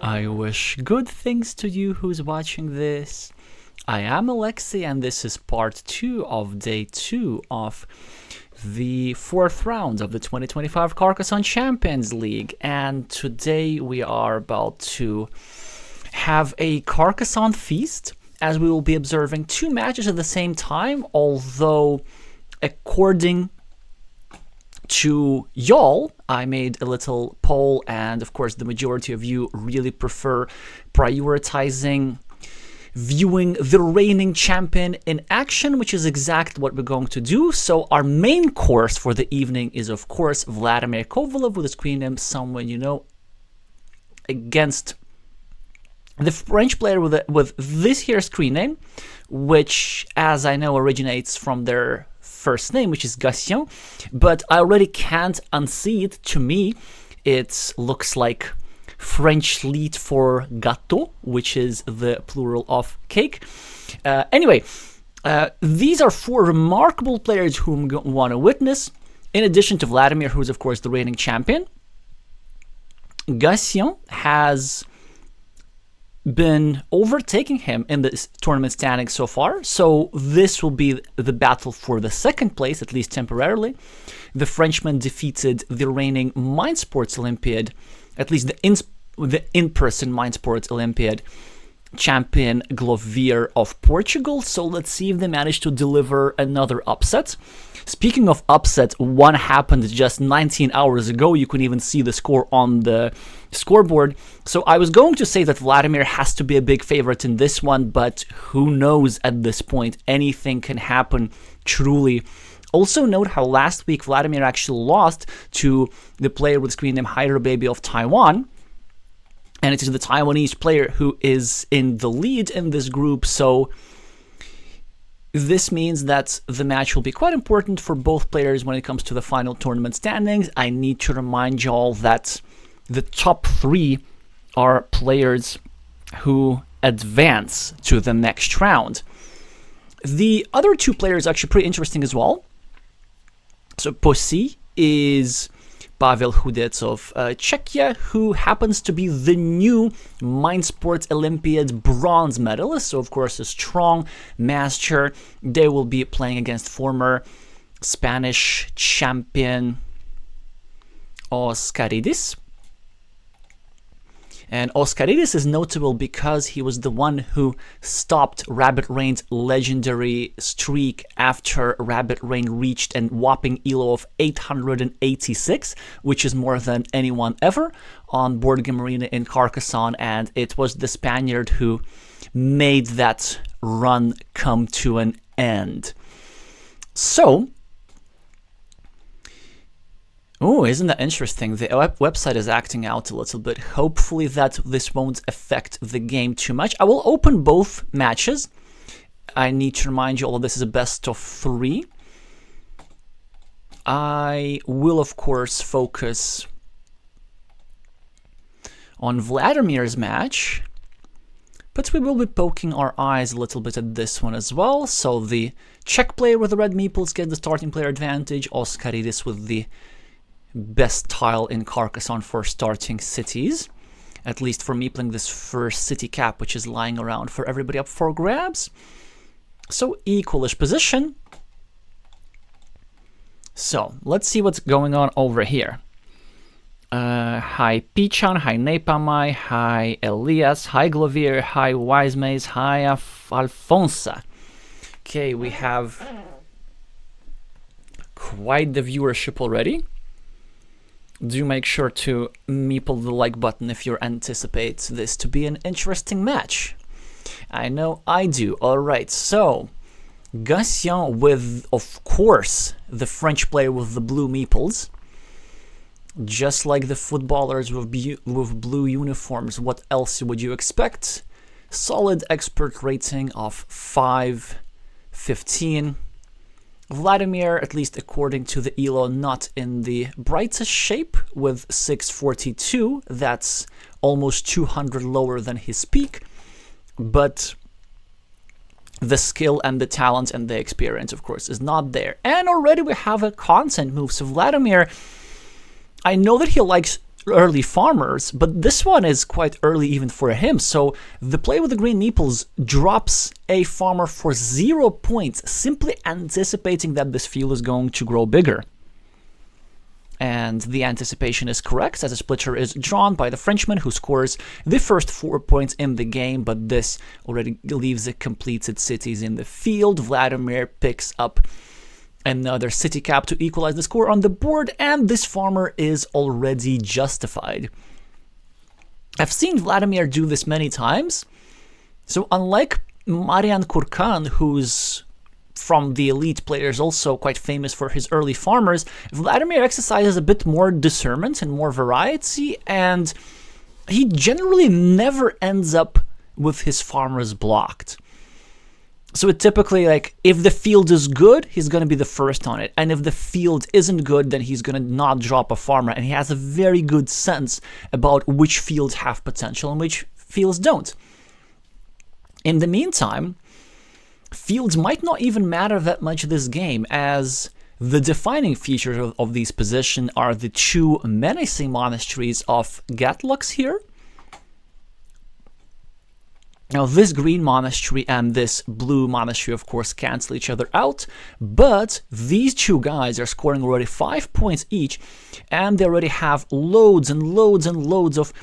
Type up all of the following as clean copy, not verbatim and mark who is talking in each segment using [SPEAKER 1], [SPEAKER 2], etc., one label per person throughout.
[SPEAKER 1] I wish good things to you who's watching this. I am Alexey, and this is part 2 of day 2 of the 4th round of the 2025 Carcassonne Champions League. And today we are about to have a Carcassonne feast, as we will be observing 2 matches at the same time, although according to y'all, I made a little poll, and of course the majority of you really prefer prioritizing viewing the reigning champion in action, which is exactly what we're going to do. So our main course for the evening is, of course, Vladimir Kovalov with his screen name someone you know, against the French player with this here screen name, which, as I know, originates from their first name, which is Gassion, but I already can't unsee it. To me, it looks like French lead for gâteau, which is the plural of cake. Anyway, these are 4 remarkable players whom we want to witness, in addition to Vladimir, who's of course the reigning champion. Gassion has been overtaking him in the tournament standings so far, so this will be the battle for the 2nd place, at least temporarily. The Frenchman defeated the reigning Mind Sports Olympiad, at least the in-person Mind Sports Olympiad champion Glovier of Portugal, so let's see if they manage to deliver another upset. Speaking of upset, one happened just 19 hours ago. You can even see the score on the scoreboard. So I was going to say that Vladimir has to be a big favorite in this one, but who knows at this point? Anything can happen, truly. Also note how last week Vladimir actually lost to the player with screen name Hyder Baby of Taiwan. And it is the Taiwanese player who is in the lead in this group, so this means that the match will be quite important for both players when it comes to the final tournament standings. I need to remind y'all that the top 3 are players who advance to the next round. The other 2 players are actually pretty interesting as well. So Possy is Pavel Hudec of Czechia, who happens to be the new Mind Sports Olympiad bronze medalist, so of course a strong master. They will be playing against former Spanish champion Oscaridis. And Oscaridis is notable because he was the one who stopped Rabbit Rain's legendary streak after Rabbit Rain reached a whopping elo of 886, which is more than anyone ever on Board Game Arena in Carcassonne, and it was the Spaniard who made that run come to an end. So, oh, isn't that interesting? The website is acting out a little bit. Hopefully that this won't affect the game too much. I will open both matches. I need to remind you all this is a best of 3. I will, of course, focus on Vladimir's match, but we will be poking our eyes a little bit at this one as well. So the Czech player with the red meeples get the starting player advantage, Oscaridis with the best tile in Carcassonne for starting cities, at least for me playing this first city cap, which is lying around for everybody up for grabs. So equalish position. So let's see what's going on over here. Hi Pichan, hi Nepamai, hi Elias, hi Glovier, hi Wisemaze, hi Alfonsa. Okay, we have quite the viewership already. Do make sure to meeple the like button if you anticipate this to be an interesting match. I know I do. Alright, so Gassion with, of course, the French player with the blue meeples. Just like the footballers with blue uniforms, what else would you expect? Solid expert rating of 515. Vladimir, at least according to the ELO, not in the brightest shape with 642. That's almost 200 lower than his peak. But the skill and the talent and the experience, of course, is not there. And already we have a content move. So Vladimir, I know that he likes early farmers, but this one is quite early even for him. So the play with the green meeples drops a farmer for 0 points, simply anticipating that this field is going to grow bigger. And the anticipation is correct, as a splitter is drawn by the Frenchman, who scores the first 4 points in the game, but this already leaves the completed cities in the field. Vladimir picks up another city cap to equalize the score on the board, and this farmer is already justified. I've seen Vladimir do this many times, so unlike Marian Kurkan, who's from the elite players, also quite famous for his early farmers, Vladimir exercises a bit more discernment and more variety, and he generally never ends up with his farmers blocked. So it typically, like, if the field is good, he's going to be the first on it, and if the field isn't good, then he's going to not drop a farmer, and he has a very good sense about which fields have potential and which fields don't. In the meantime, fields might not even matter that much this game, as the defining features of these positions are the 2 menacing monasteries of Gatlux here. Now, this green monastery and this blue monastery, of course, cancel each other out, but these 2 guys are scoring already 5 points each, and they already have loads and loads and loads of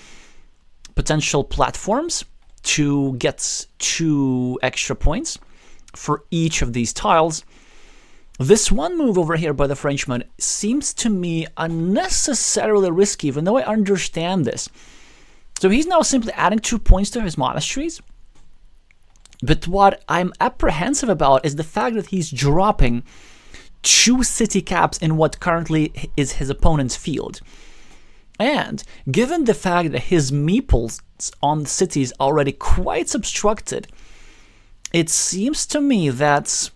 [SPEAKER 1] potential platforms to get 2 extra points for each of these tiles. This one move over here by the Frenchman seems to me unnecessarily risky, even though I understand this. So he's now simply adding 2 points to his monasteries. But what I'm apprehensive about is the fact that he's dropping 2 city caps in what currently is his opponent's field. And given the fact that his meeples on the cities are already quite obstructed, it seems to me that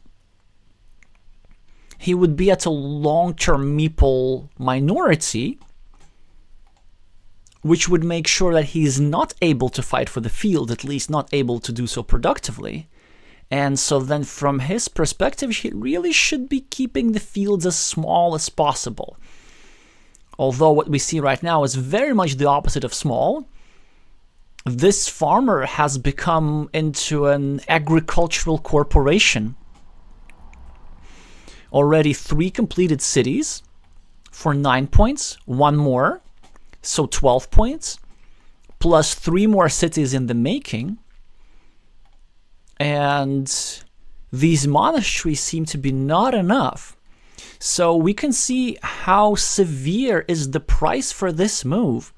[SPEAKER 1] he would be at a long-term meeple minority, which would make sure that he is not able to fight for the field, at least not able to do so productively. And so then from his perspective, he really should be keeping the fields as small as possible. Although what we see right now is very much the opposite of small. This farmer has become into an agricultural corporation. Already 3 completed cities for 9 points, 1 more, so 12 points, plus 3 more cities in the making. And these monasteries seem to be not enough. So we can see how severe is the price for this move.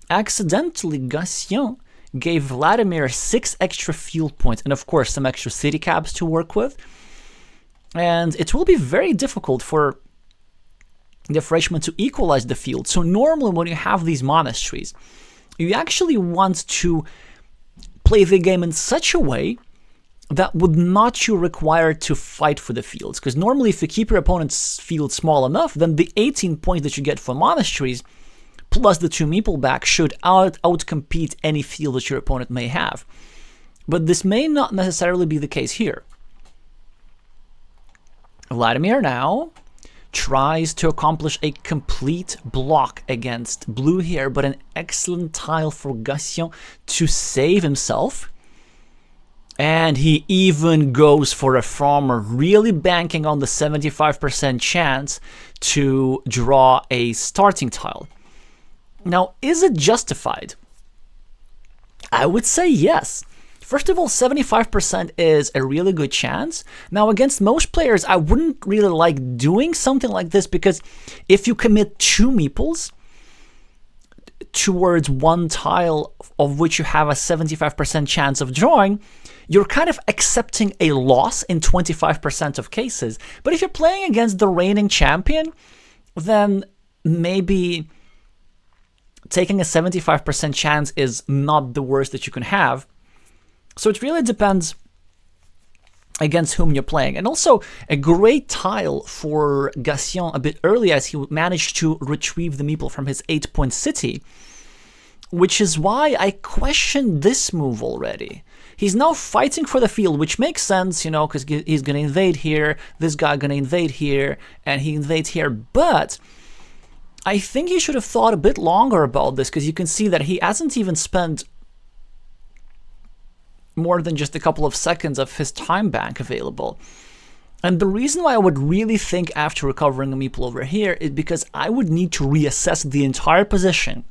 [SPEAKER 1] Accidentally, Gatien gave Vladimir 6 extra field points, and of course some extra city caps to work with. And it will be very difficult for the Frenchman to equalize the field. So normally when you have these monasteries, you actually want to play the game in such a way that would not you require to fight for the fields. Because normally if you keep your opponent's field small enough, then the 18 points that you get for monasteries plus the 2 meeple back should outcompete any field that your opponent may have. But this may not necessarily be the case here. Vladimir now tries to accomplish a complete block against blue here, but an excellent tile for Gatien to save himself. And he even goes for a farmer, really banking on the 75% chance to draw a starting tile. Now, is it justified? I would say yes. First of all, 75% is a really good chance. Now, against most players, I wouldn't really like doing something like this, because if you commit 2 meeples towards 1 tile of which you have a 75% chance of drawing, you're kind of accepting a loss in 25% of cases. But if you're playing against the reigning champion, then maybe taking a 75% chance is not the worst that you can have. So it really depends against whom you're playing. And also a great tile for Gatien a bit early, as he managed to retrieve the meeple from his 8-point city, which is why I question this move already. He's now fighting for the field, which makes sense, you know, because he's going to invade here, this guy going to invade here, and he invades here. But I think he should have thought a bit longer about this, because you can see that he hasn't even spent more than just a couple of seconds of his time bank available. And the reason why I would really think after recovering a meeple over here is because I would need to reassess the entire position.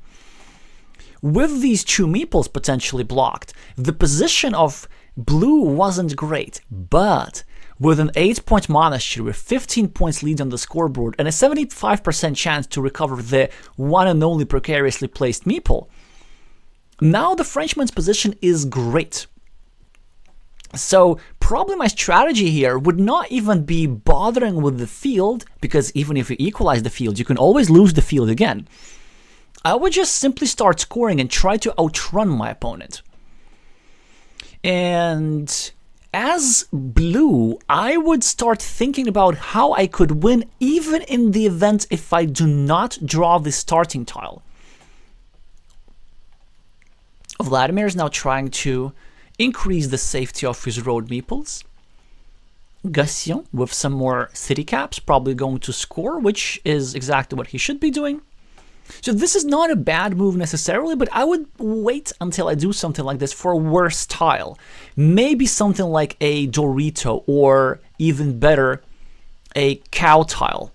[SPEAKER 1] With these two meeples potentially blocked, the position of blue wasn't great, but with an 8-point monastery with 15 points lead on the scoreboard and a 75% chance to recover the one and only precariously placed meeple, now the Frenchman's position is great. So probably my strategy here would not even be bothering with the field, because even if you equalize the field, you can always lose the field again. I would just simply start scoring and try to outrun my opponent. And as blue, I would start thinking about how I could win, even in the event if I do not draw the starting tile. Vladimir is now trying to increase the safety of his road meeples. Gassion, with some more city caps, probably going to score, which is exactly what he should be doing. So this is not a bad move necessarily, but I would wait until I do something like this for a worse tile. Maybe something like a Dorito, or even better, a cow tile,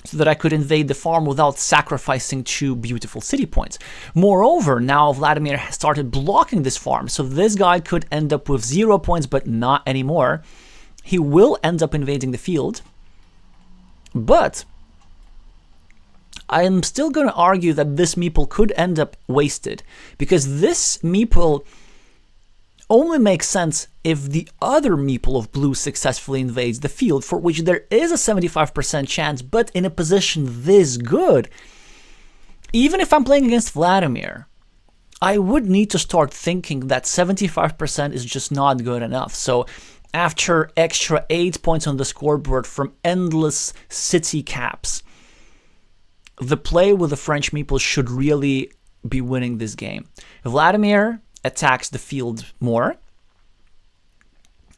[SPEAKER 1] so that I could invade the farm without sacrificing 2 beautiful city points. Moreover, now Vladimir has started blocking this farm, so this guy could end up with 0 points, but not anymore. He will end up invading the field, but I am still going to argue that this meeple could end up wasted, because this meeple only makes sense if the other meeple of blue successfully invades the field, for which there is a 75% chance, but in a position this good. Even if I'm playing against Vladimir, I would need to start thinking that 75% is just not good enough. So after extra 8 points on the scoreboard from endless city caps, the play with the French meeple should really be winning this game. Vladimir attacks the field more,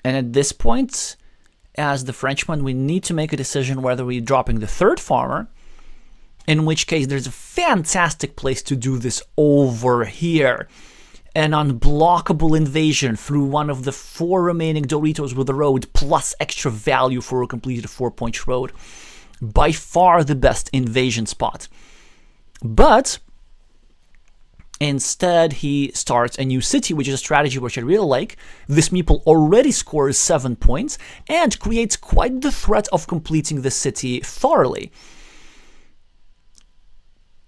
[SPEAKER 1] and at this point, as the Frenchman, we need to make a decision whether we're dropping the third farmer, in which case there's a fantastic place to do this over here. An unblockable invasion through one of the 4 remaining Doritos with the road, plus extra value for a completed 4-point road. By far the best invasion spot. But instead, he starts a new city, which is a strategy which I really like. This meeple already scores 7 points and creates quite the threat of completing the city thoroughly.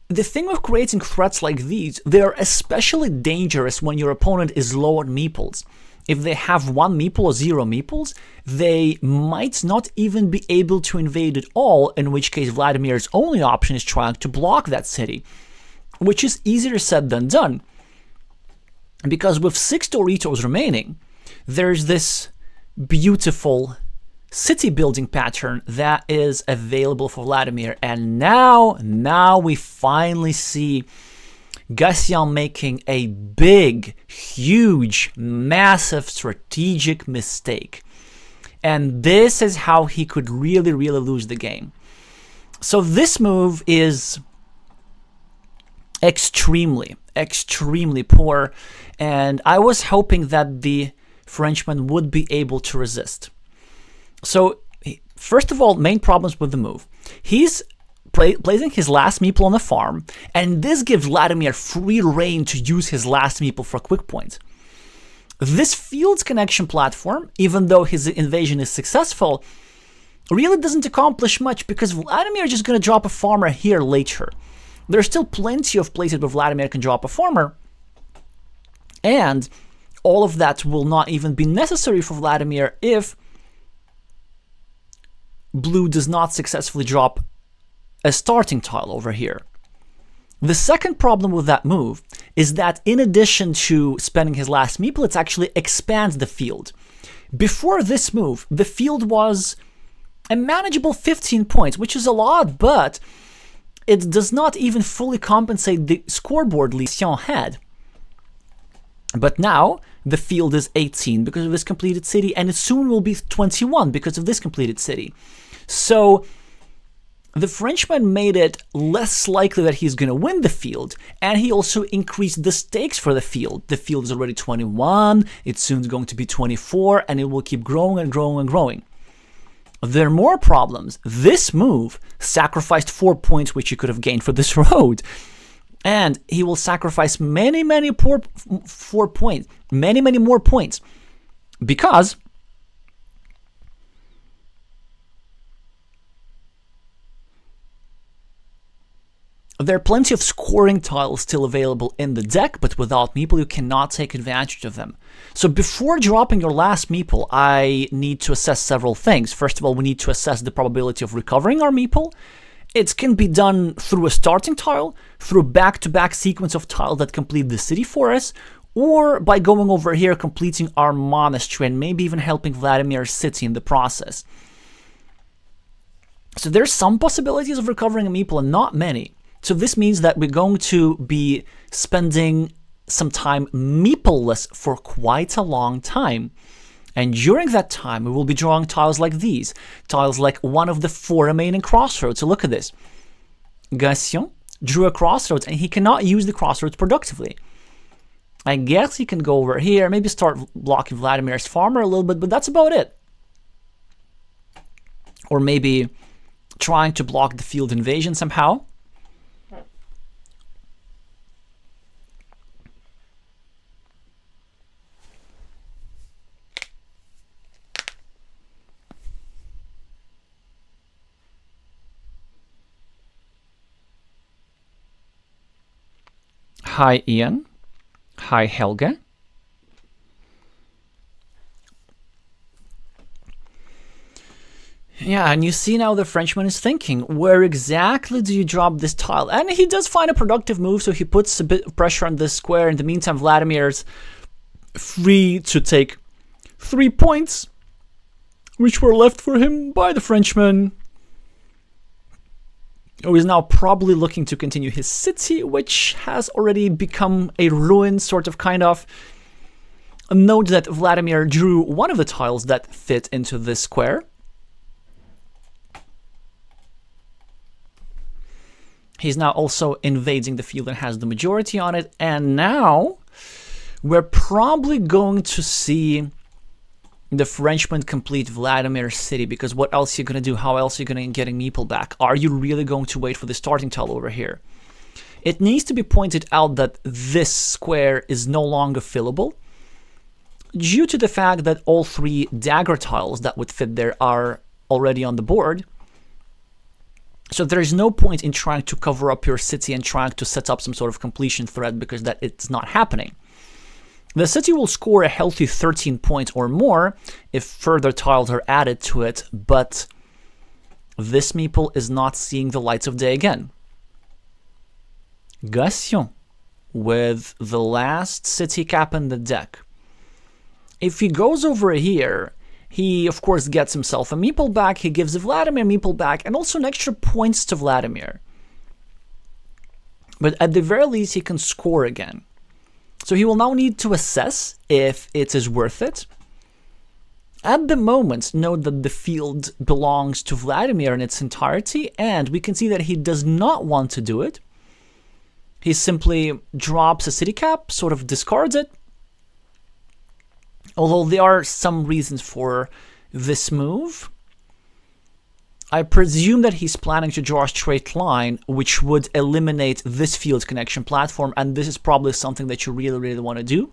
[SPEAKER 1] The thing with creating threats like these, they are especially dangerous when your opponent is low on meeples. If they have 1 meeple or 0 meeples, they might not even be able to invade at all, in which case Vladimir's only option is trying to block that city, which is easier said than done, because with 6 Doritos remaining, there's this beautiful city building pattern that is available for Vladimir. And now we finally see Gassion making a big, huge, massive strategic mistake. And this is how he could really lose the game. So this move is extremely poor, and I was hoping that the Frenchman would be able to resist. So first of all, main problems with the move. He's placing his last meeple on the farm, and this gives Vladimir free reign to use his last meeple for a quick point. This field's connection platform, even though his invasion is successful, really doesn't accomplish much, because Vladimir is just going to drop a farmer here later. There's still plenty of places where Vladimir can drop a farmer, and all of that will not even be necessary for Vladimir if blue does not successfully drop a starting tile over here. The second problem with that move is that in addition to spending his last meeple, it actually expands the field. Before this move, the field was a manageable 15 points, which is a lot, but it does not even fully compensate the scoreboard lead Gassion had. But now the field is 18 because of this completed city, and it soon will be 21 because of this completed city. So the Frenchman made it less likely that he's going to win the field, and he also increased the stakes for the field. The field is already 21, it's soon going to be 24, and it will keep growing and growing and growing. There are more problems. This move sacrificed 4 points which he could have gained for this road. And he will sacrifice many more points. Because there are plenty of scoring tiles still available in the deck, but without meeple you cannot take advantage of them. So before dropping your last meeple, I need to assess several things. First of all, we need to assess the probability of recovering our meeple. It can be done through a starting tile, through a back-to-back sequence of tiles that complete the city for us, or by going over here, completing our monastery, and maybe even helping Vladimir's city in the process. So there's some possibilities of recovering a meeple and not many. So this means that we're going to be spending some time meepleless for quite a long time. And during that time, we will be drawing tiles like these. Tiles like one of the 4 remaining crossroads. So look at this. Gassion drew a crossroads, and he cannot use the crossroads productively. I guess he can go over here, maybe start blocking Vladimir's farmer a little bit, but that's about it. Or maybe trying to block the field invasion somehow. Hi, Ian. Hi, Helge. Yeah, and you see now the Frenchman is thinking, where exactly do you drop this tile? And he does find a productive move, so he puts a bit of pressure on this square. In the meantime, Vladimir's free to take 3 points, which were left for him by the Frenchman, who is now probably looking to continue his city, which has already become a ruin, sort of, kind of. Note that Vladimir drew one of the tiles that fit into this square. He's now also invading the field and has the majority on it. And now we're probably going to see the Frenchman complete Vladimir's city, because what else are you going to do? How else are you going to get meeple back? Are you really going to wait for the starting tile over here? It needs to be pointed out that this square is no longer fillable due to the fact that all 3 dagger tiles that would fit there are already on the board. So there is no point in trying to cover up your city and trying to set up some sort of completion thread, because that it's not happening. The city will score a healthy 13 points or more if further tiles are added to it, but this meeple is not seeing the lights of day again. Gassion with the last city cap in the deck. If he goes over here, he of course gets himself a meeple back, he gives Vladimir meeple back, and also an extra points to Vladimir. But at the very least, he can score again. So he will now need to assess if it is worth it. At the moment, note that the field belongs to Vladimir in its entirety, and we can see that he does not want to do it. He simply drops a city cap, sort of discards it. Although there are some reasons for this move. I presume that he's planning to draw a straight line, which would eliminate this field connection platform, and this is probably something that you really want to do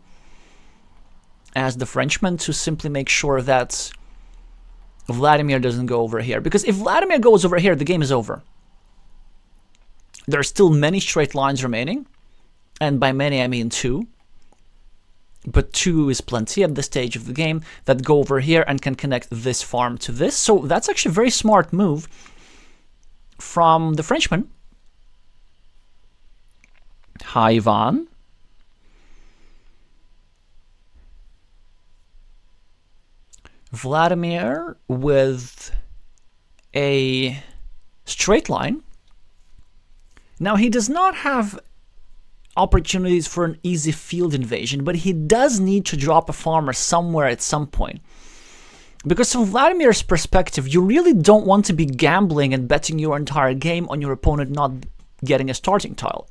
[SPEAKER 1] as the Frenchman, to simply make sure that Vladimir doesn't go over here. Because if Vladimir goes over here, the game is over. There are still many straight lines remaining, and by many I mean 2. But 2 is plenty at this stage of the game that go over here and can connect this farm to this. So that's actually a very smart move from the Frenchman. Hi, Ivan. Vladimir with a straight line. Now, he does not have opportunities for an easy field invasion, but he does need to drop a farmer somewhere at some point. Because from Vladimir's perspective, you really don't want to be gambling and betting your entire game on your opponent not getting a starting tile.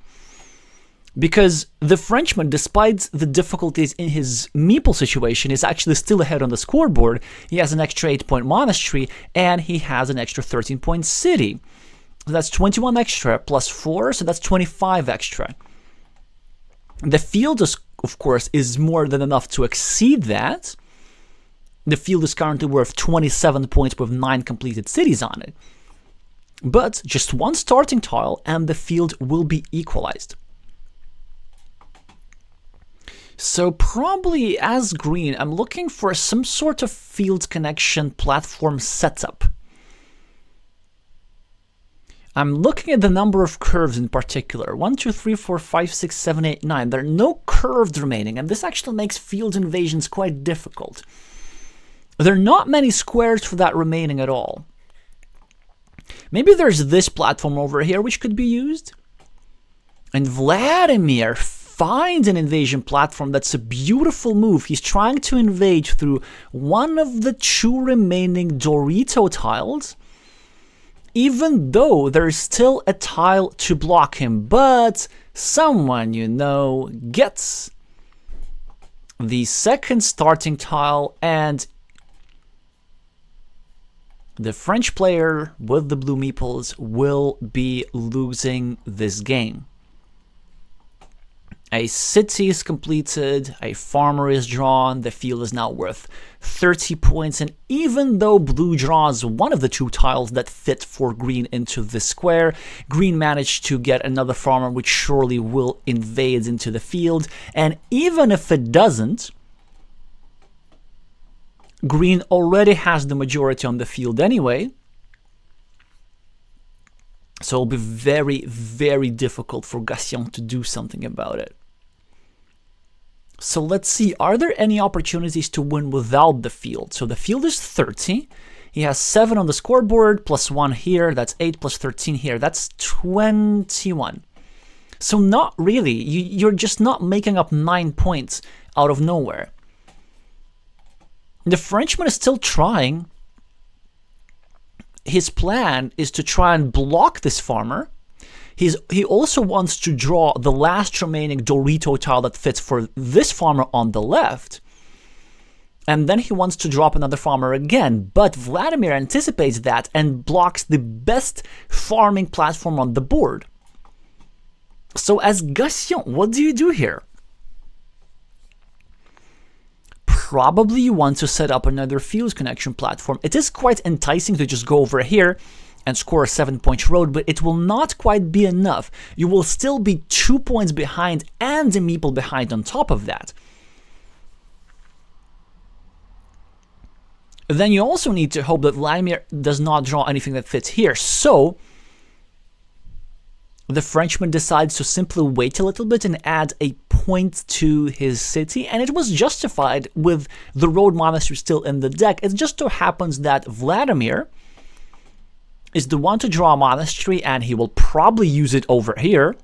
[SPEAKER 1] Because the Frenchman, despite the difficulties in his meeple situation, is actually still ahead on the scoreboard. He has an extra 8-point monastery, and he has an extra 13-point city. So that's 21 extra plus 4, so that's 25 extra. The field, of course, is more than enough to exceed that. The field is currently worth 27 points with 9 completed cities on it. But just one starting tile, and the field will be equalized. So probably as green, I'm looking for some sort of field connection platform setup. I'm looking at the number of curves in particular. 1, 2, 3, 4, 5, 6, 7, 8, 9. There are no curves remaining, and this actually makes field invasions quite difficult. There are not many squares for that remaining at all. Maybe there's this platform over here which could be used. And Vladimir finds an invasion platform. That's a beautiful move. He's trying to invade through one of the 2 remaining Dorito tiles, even though there's still a tile to block him. But someone, you know, gets the second starting tile, and the French player with the blue meeples will be losing this game. A city is completed, a farmer is drawn, the field is now worth 30 points, and even though blue draws one of the 2 tiles that fit for green into the square, green managed to get another farmer which surely will invade into the field, and even if it doesn't, green already has the majority on the field anyway, so it'll be very, very difficult for Gassion to do something about it. So let's see, are there any opportunities to win without the field? So the field is 30. He has 7 on the scoreboard, plus 1 here. That's 8 plus 13 here. That's 21. So not really. You're just not making up 9 points out of nowhere. The Frenchman is still trying. His plan is to try and block this farmer. He also wants to draw the last remaining Dorito tile that fits for this farmer on the left. And then he wants to drop another farmer again. But Vladimir anticipates that and blocks the best farming platform on the board. So as Gassion, what do you do here? Probably you want to set up another field connection platform. It is quite enticing to just go over here and score a 7-point road, but it will not quite be enough. You will still be 2 points behind and a meeple behind on top of that. Then you also need to hope that Vladimir does not draw anything that fits here. So the Frenchman decides to simply wait a little bit and add a point to his city, and it was justified with the road monastery still in the deck. It just so happens that Vladimir is the one to draw a monastery, and he will probably use it over here.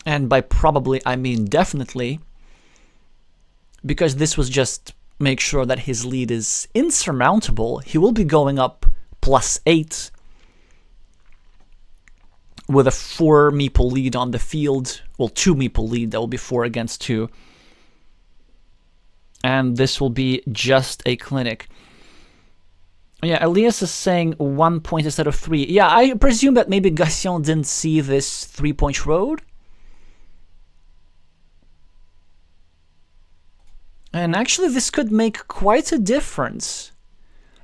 [SPEAKER 1] And by probably, I mean definitely, because this was just make sure that his lead is insurmountable. He will be going up +8 with a 4 meeple lead on the field. Well, 2 meeple lead. That will be 4 against 2. And this will be just a clinic. Yeah, Elias is saying 1 point instead of 3. Yeah, I presume that maybe Gassion didn't see this 3-point road. And actually, this could make quite a difference.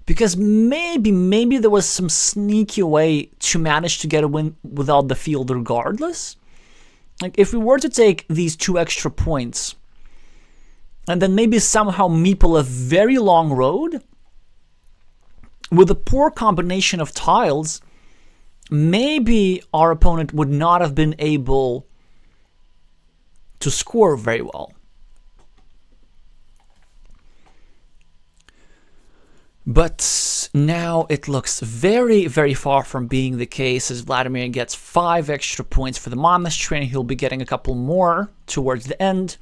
[SPEAKER 1] Because maybe there was some sneaky way to manage to get a win without the field regardless. Like, if we were to take these 2 extra points, and then maybe somehow meeple a very long road, with a poor combination of tiles, maybe our opponent would not have been able to score very well. But now it looks very, very far from being the case, as Vladimir gets 5 extra points for the monastery, and he'll be getting a couple more towards the end.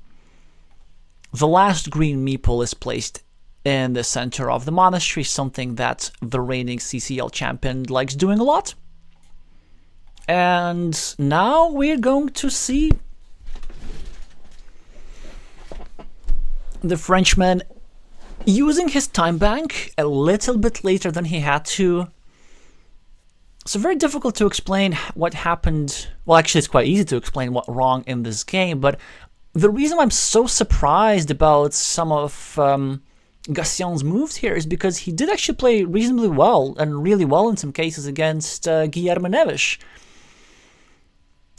[SPEAKER 1] The last green meeple is placed in the center of the monastery, something that the reigning CCL champion likes doing a lot. And now we're going to see the Frenchman using his time bank a little bit later than he had to. So very difficult to explain what happened. Well, actually, it's quite easy to explain what wrong in this game, but the reason I'm so surprised about some of Gassian's moves here is because he did actually play reasonably well, and really well in some cases, against Guillermo Neves,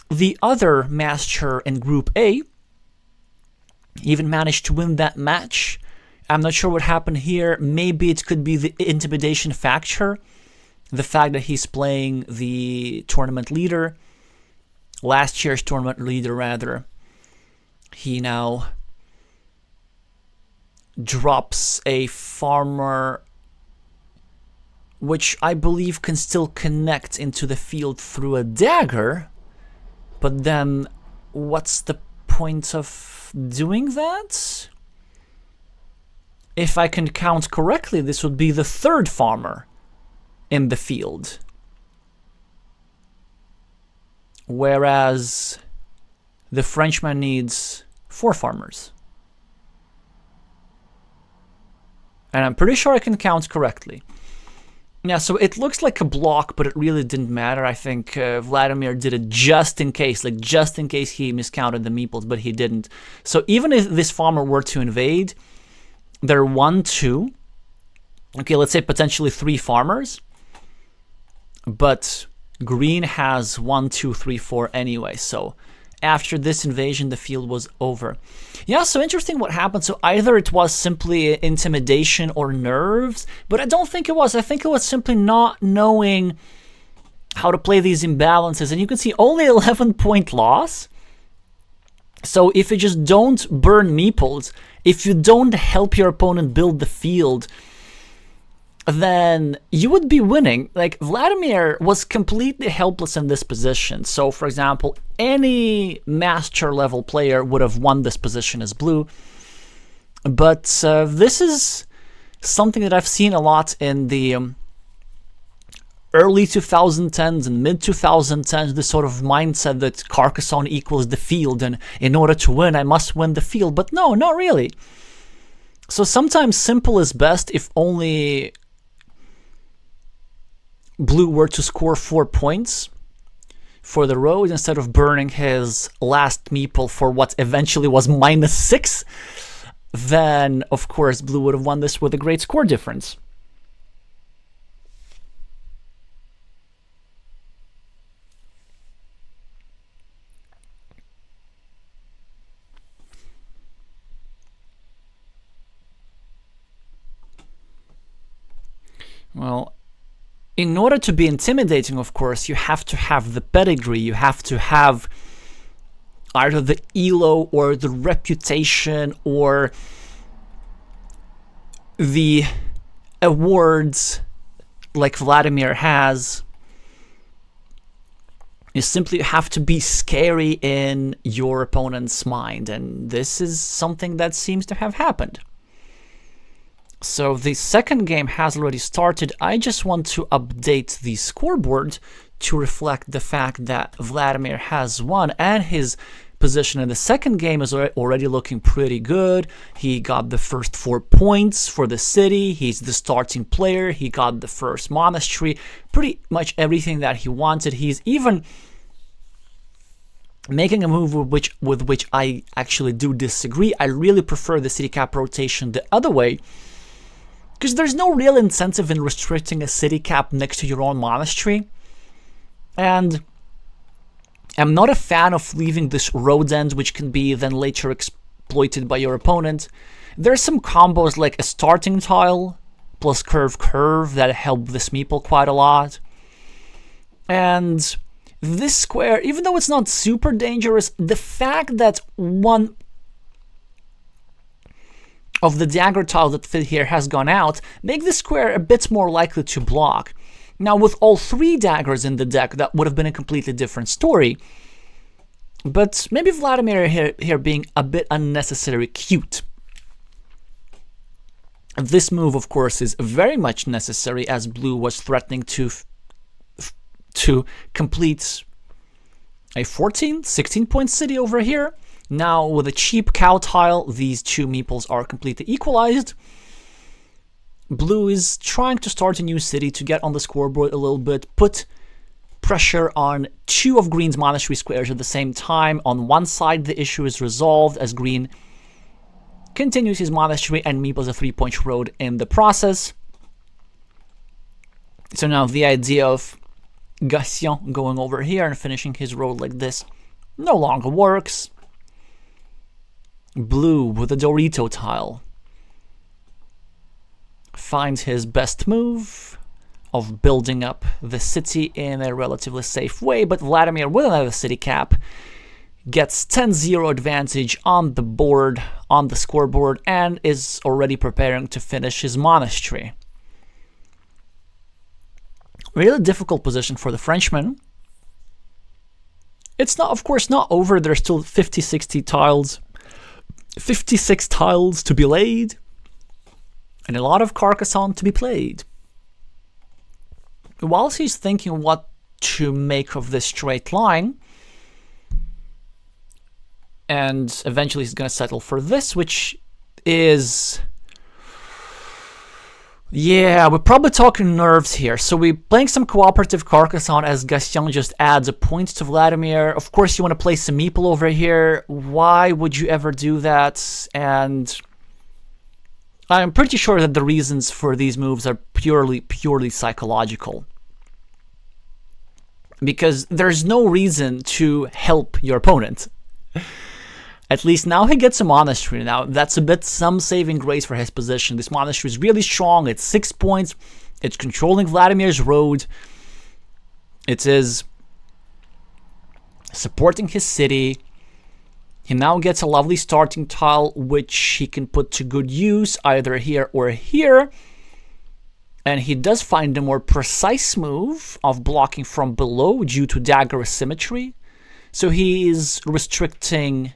[SPEAKER 1] the other master in Group A. He even managed to win that match. I'm not sure what happened here. Maybe it could be the intimidation factor, the fact that he's playing the tournament leader, last year's tournament leader rather. He now drops a farmer, which I believe can still connect into the field through a dagger, but then what's the point of doing that? If I can count correctly, this would be the third farmer in the field, whereas the Frenchman needs 4 farmers. And I'm pretty sure I can count correctly. Yeah, so it looks like a block, but it really didn't matter. I think Vladimir did it just in case, like just in case he miscounted the meeples, but he didn't. So even if this farmer were to invade, there are 1, 2, okay, let's say potentially 3 farmers, but green has 1, 2, 3, 4 anyway, so after this invasion, the field was over. Yeah, so interesting what happened. So either it was simply intimidation or nerves, but I don't think it was. I think it was simply not knowing how to play these imbalances. And you can see only 11-point loss. So if you just don't burn meeples, if you don't help your opponent build the field, then you would be winning. Like, Vladimir was completely helpless in this position. So, for example, any master level player would have won this position as blue. But this is something that I've seen a lot in the early 2010s and mid 2010s, this sort of mindset that Carcassonne equals the field, and in order to win, I must win the field. But no, not really. So sometimes simple is best if only blue were to score 4 points for the road instead of burning his last meeple for what eventually was -6, then of course blue would have won this with a great score difference. Well, in order to be intimidating, of course, you have to have the pedigree, you have to have either the elo or the reputation or the awards like Vladimir has. You simply have to be scary in your opponent's mind, and this is something that seems to have happened. So the second game has already started. I just want to update the scoreboard to reflect the fact that Vladimir has won, and his position in the second game is already looking pretty good. He got the first 4 points for the city. He's the starting player. He got the first monastery. Pretty much everything that he wanted. He's even making a move with which I actually do disagree. I really prefer the city cap rotation the other way, because there's no real incentive in restricting a city cap next to your own monastery. And I'm not a fan of leaving this road end, which can be then later exploited by your opponent. There's some combos like a starting tile plus curve that help this meeple quite a lot. And this square, even though it's not super dangerous, the fact that one of the dagger tile that fit here has gone out, make this square a bit more likely to block. Now, with all 3 daggers in the deck, that would have been a completely different story. But maybe Vladimir here being a bit unnecessarily cute. This move, of course, is very much necessary as blue was threatening to complete a 16-point city over here. Now, with a cheap cow tile, these two meeples are completely equalized. Blue is trying to start a new city to get on the scoreboard a little bit, put pressure on two of green's monastery squares at the same time. On one side, the issue is resolved as green continues his monastery and meeples a 3-point road in the process. So now the idea of Carcassonne going over here and finishing his road like this no longer works. Blue with a Dorito tile finds his best move of building up the city in a relatively safe way, but Vladimir with another city cap gets 10-0 advantage on the board, on the scoreboard, and is already preparing to finish his monastery. Really difficult position for the Frenchman. It's not, of course, not over. There's still 56 tiles to be laid, and a lot of Carcassonne to be played. Whilst he's thinking what to make of this straight line, and eventually he's going to settle for this, which is... yeah, we're probably talking nerves here. So we're playing some cooperative Carcassonne as Carcassonne just adds a point to Vladimir. Of course, you want to play some meeple over here. Why would you ever do that? And I'm pretty sure that the reasons for these moves are purely psychological. Because there's no reason to help your opponent. At least now he gets a monastery. Now that's a bit some saving grace for his position. This monastery is really strong. It's 6 points. It's controlling Vladimir's road. It is supporting his city. He now gets a lovely starting tile, which he can put to good use either here or here. And he does find a more precise move of blocking from below due to dagger asymmetry. So he is restricting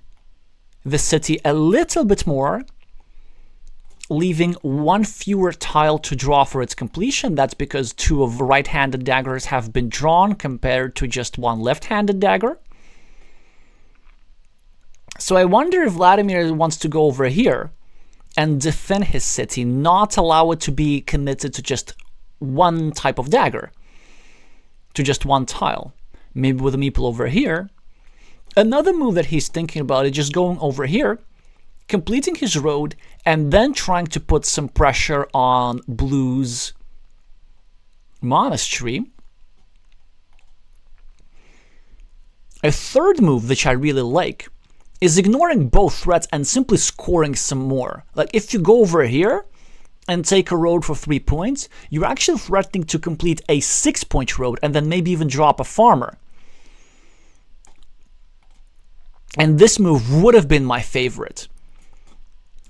[SPEAKER 1] the city a little bit more, leaving one fewer tile to draw for its completion. That's because 2 of the right-handed daggers have been drawn compared to just 1 left-handed dagger. So I wonder if Vladimir wants to go over here and defend his city, not allow it to be committed to just one type of dagger, to just one tile. Maybe with a meeple over here. Another move that he's thinking about is just going over here, completing his road, and then trying to put some pressure on Blue's monastery. A third move, which I really like, is ignoring both threats and simply scoring some more. Like, if you go over here and take a road for 3 points, you're actually threatening to complete a 6-point road and then maybe even drop a farmer. And this move would have been my favorite.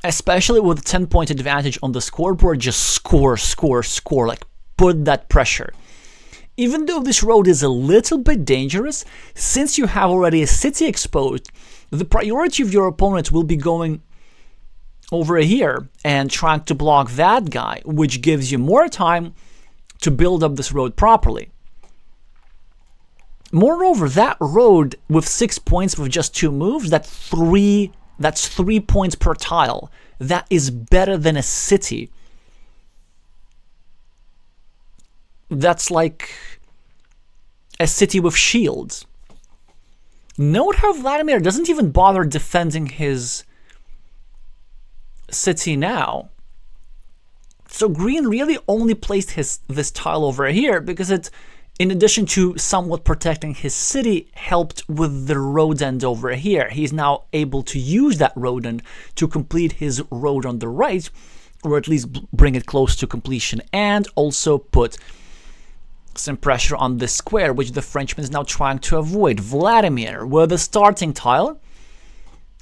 [SPEAKER 1] Especially with a 10-point advantage on the scoreboard, just score, like put that pressure. Even though this road is a little bit dangerous, since you have already a city exposed, the priority of your opponent will be going over here and trying to block that guy, which gives you more time to build up this road properly. Moreover, that road with 6 points with just 2 moves, that's 3 points per tile. That is better than a city. That's like a city with shields. Note how Vladimir doesn't even bother defending his city now. So green really only placed this tile over here because it, in addition to somewhat protecting his city, helped with the road end over here. He's now able to use that road end to complete his road on the right, or at least bring it close to completion, and also put some pressure on this square, which the Frenchman is now trying to avoid. Vladimir, with the starting tile,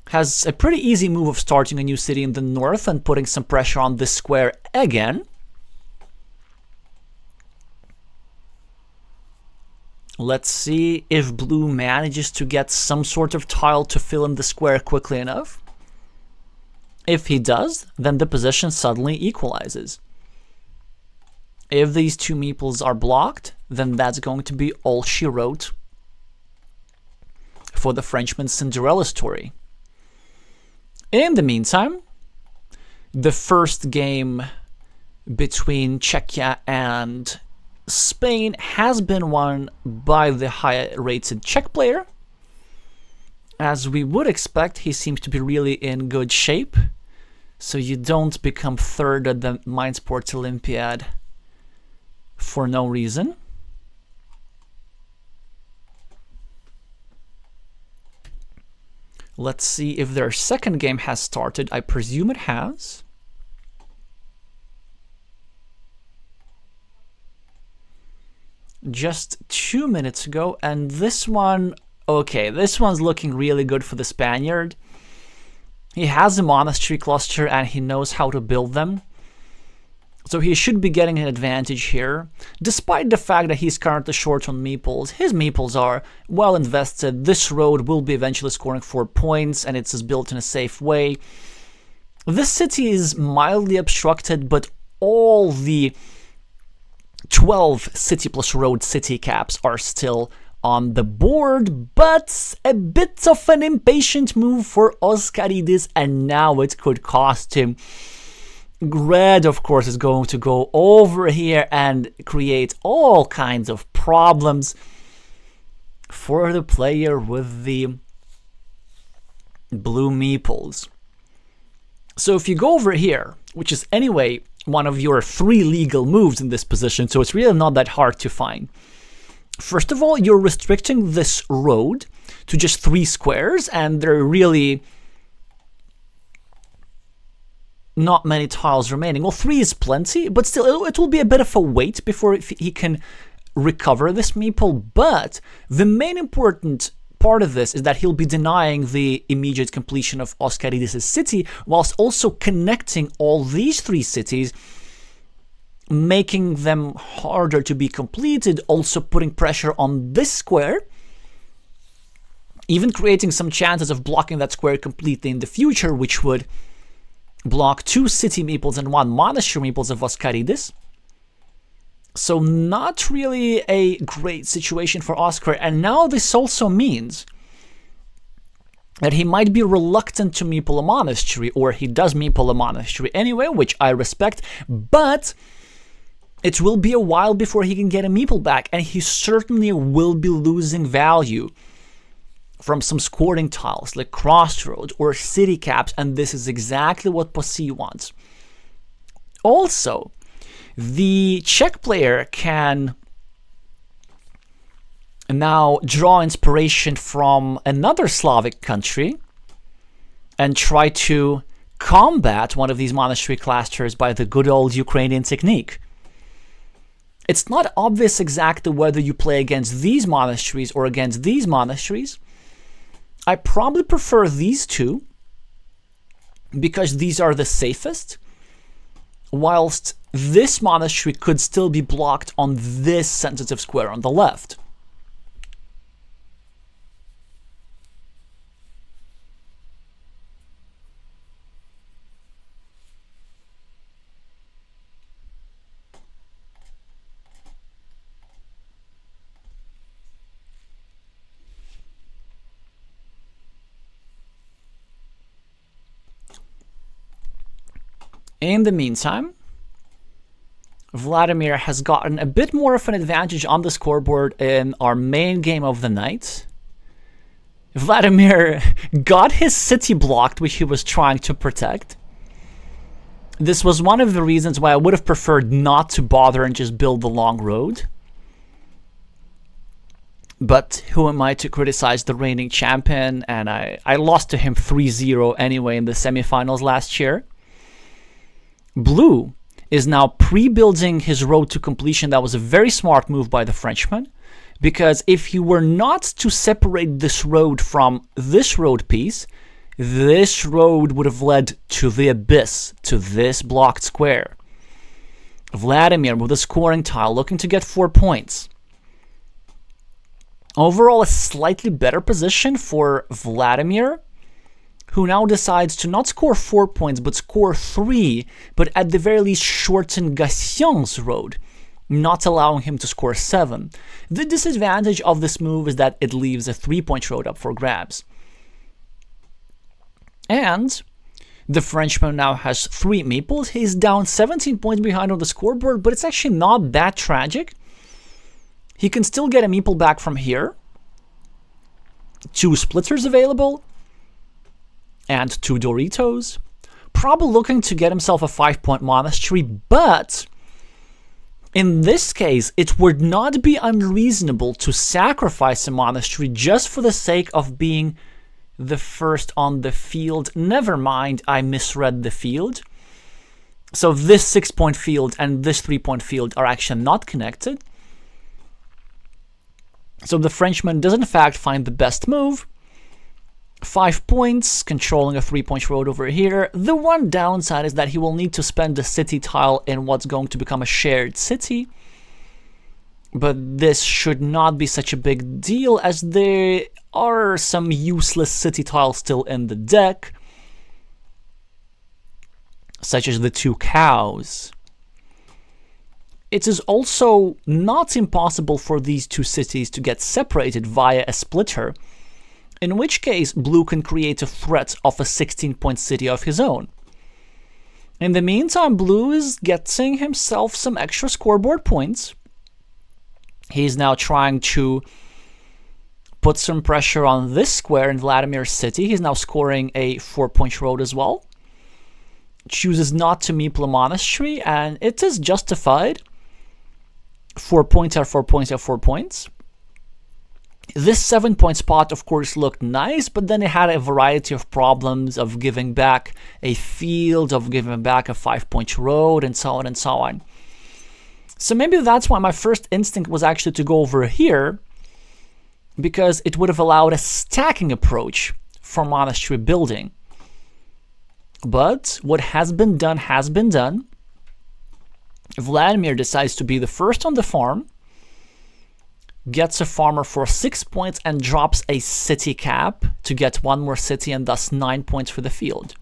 [SPEAKER 1] has a pretty easy move of starting a new city in the north and putting some pressure on this square again. Let's see if blue manages to get some sort of tile to fill in the square quickly enough. If he does, then the position suddenly equalizes. If these two meeples are blocked, then that's going to be all she wrote for the Frenchman's Cinderella story. In the meantime, the first game between Czechia and Spain has been won by the high-rated Czech player. As we would expect, he seems to be really in good shape, so you don't become third at the Mind Sports Olympiad for no reason. Let's see if their second game has started. I presume it has. Just 2 minutes ago, and this one, okay, this one's looking really good for the Spaniard. He has a monastery cluster and he knows how to build them. So he should be getting an advantage here. Despite the fact that he's currently short on meeples, his meeples are well invested. This road will be eventually scoring 4 points, and it's built in a safe way. This city is mildly obstructed, but all the 12 city plus road city caps are still on the board, but a bit of an impatient move for Oscaridis, and now it could cost him. Red, of course, is going to go over here and create all kinds of problems for the player with the blue meeples. So if you go over here, which is anyway one of your 3 legal moves in this position, so it's really not that hard to find. First of all, you're restricting this road to just 3 squares, and there are really not many tiles remaining. Well, 3 is plenty, but still, it will be a bit of a wait before he can recover this meeple. But the main important part of this is that he'll be denying the immediate completion of Oscaridis' city, whilst also connecting all these 3 cities, making them harder to be completed, also putting pressure on this square, even creating some chances of blocking that square completely in the future, which would block 2 city meeples and 1 monastery meeples of Oscaridis. So not really a great situation for Oscar. And now this also means that he might be reluctant to meeple a monastery, or he does meeple a monastery anyway, which I respect, but it will be a while before he can get a meeple back, and he certainly will be losing value from some scoring tiles like crossroads or city caps, and this is exactly what Prix wants. Also, the Czech player can now draw inspiration from another Slavic country and try to combat one of these monastery clusters by the good old Ukrainian technique. It's not obvious exactly whether you play against these monasteries or against these monasteries. I probably prefer these two because these are the safest, whilst this monastery could still be blocked on this sensitive square on the left. In the meantime, Vladimir has gotten a bit more of an advantage on the scoreboard in our main game of the night. Vladimir got his city blocked, which he was trying to protect. This was one of the reasons why I would have preferred not to bother and just build the long road. But who am I to criticize the reigning champion? And I lost to him 3-0 anyway in the semifinals last year. Blue is now pre-building his road to completion. That was a very smart move by the Frenchman, because if he were not to separate this road from this road piece, this road would have led to the abyss, to this blocked square. Vladimir with a scoring tile looking to get 4 points. Overall, a slightly better position for Vladimir. who now decides to not score 4 points, but score 3, but at the very least shorten Gassion's road, not allowing him to score 7. The disadvantage of this move is that it leaves a 3-point road up for grabs. And the Frenchman now has 3 meeples. He's down 17 points behind on the scoreboard, but it's actually not that tragic. He can still get a meeple back from here. 2 splitters available. And 2 Doritos. Probably looking to get himself a 5-point monastery, but in this case, it would not be unreasonable to sacrifice a monastery just for the sake of being the first on the field. Never mind, I misread the field. So this 6-point field and this 3-point field are actually not connected. So the Frenchman does in fact find the best move. 5 points, controlling a 3-point road over here. The one downside is that he will need to spend the city tile in what's going to become a shared city. But this should not be such a big deal, as there are some useless city tiles still in the deck, such as the 2 cows. It is also not impossible for these 2 cities to get separated via a splitter, in which case blue can create a threat of a 16-point city of his own. In the meantime, blue is getting himself some extra scoreboard points. He's now trying to put some pressure on this square in Vladimir's city. He's now scoring a 4-point road as well. Chooses not to meeple a monastery, and it is justified. 4 points are 4 points are 4 points. This 7-point spot, of course, looked nice, but then it had a variety of problems of giving back a field, of giving back a 5-point road, and so on and so on. So maybe that's why my first instinct was actually to go over here, because it would have allowed a stacking approach for monastery building. But what has been done has been done. Vladimir decides to be the first on the farm, gets a farmer for 6 points, and drops a city cap to get 1 more city and thus 9 points for the field.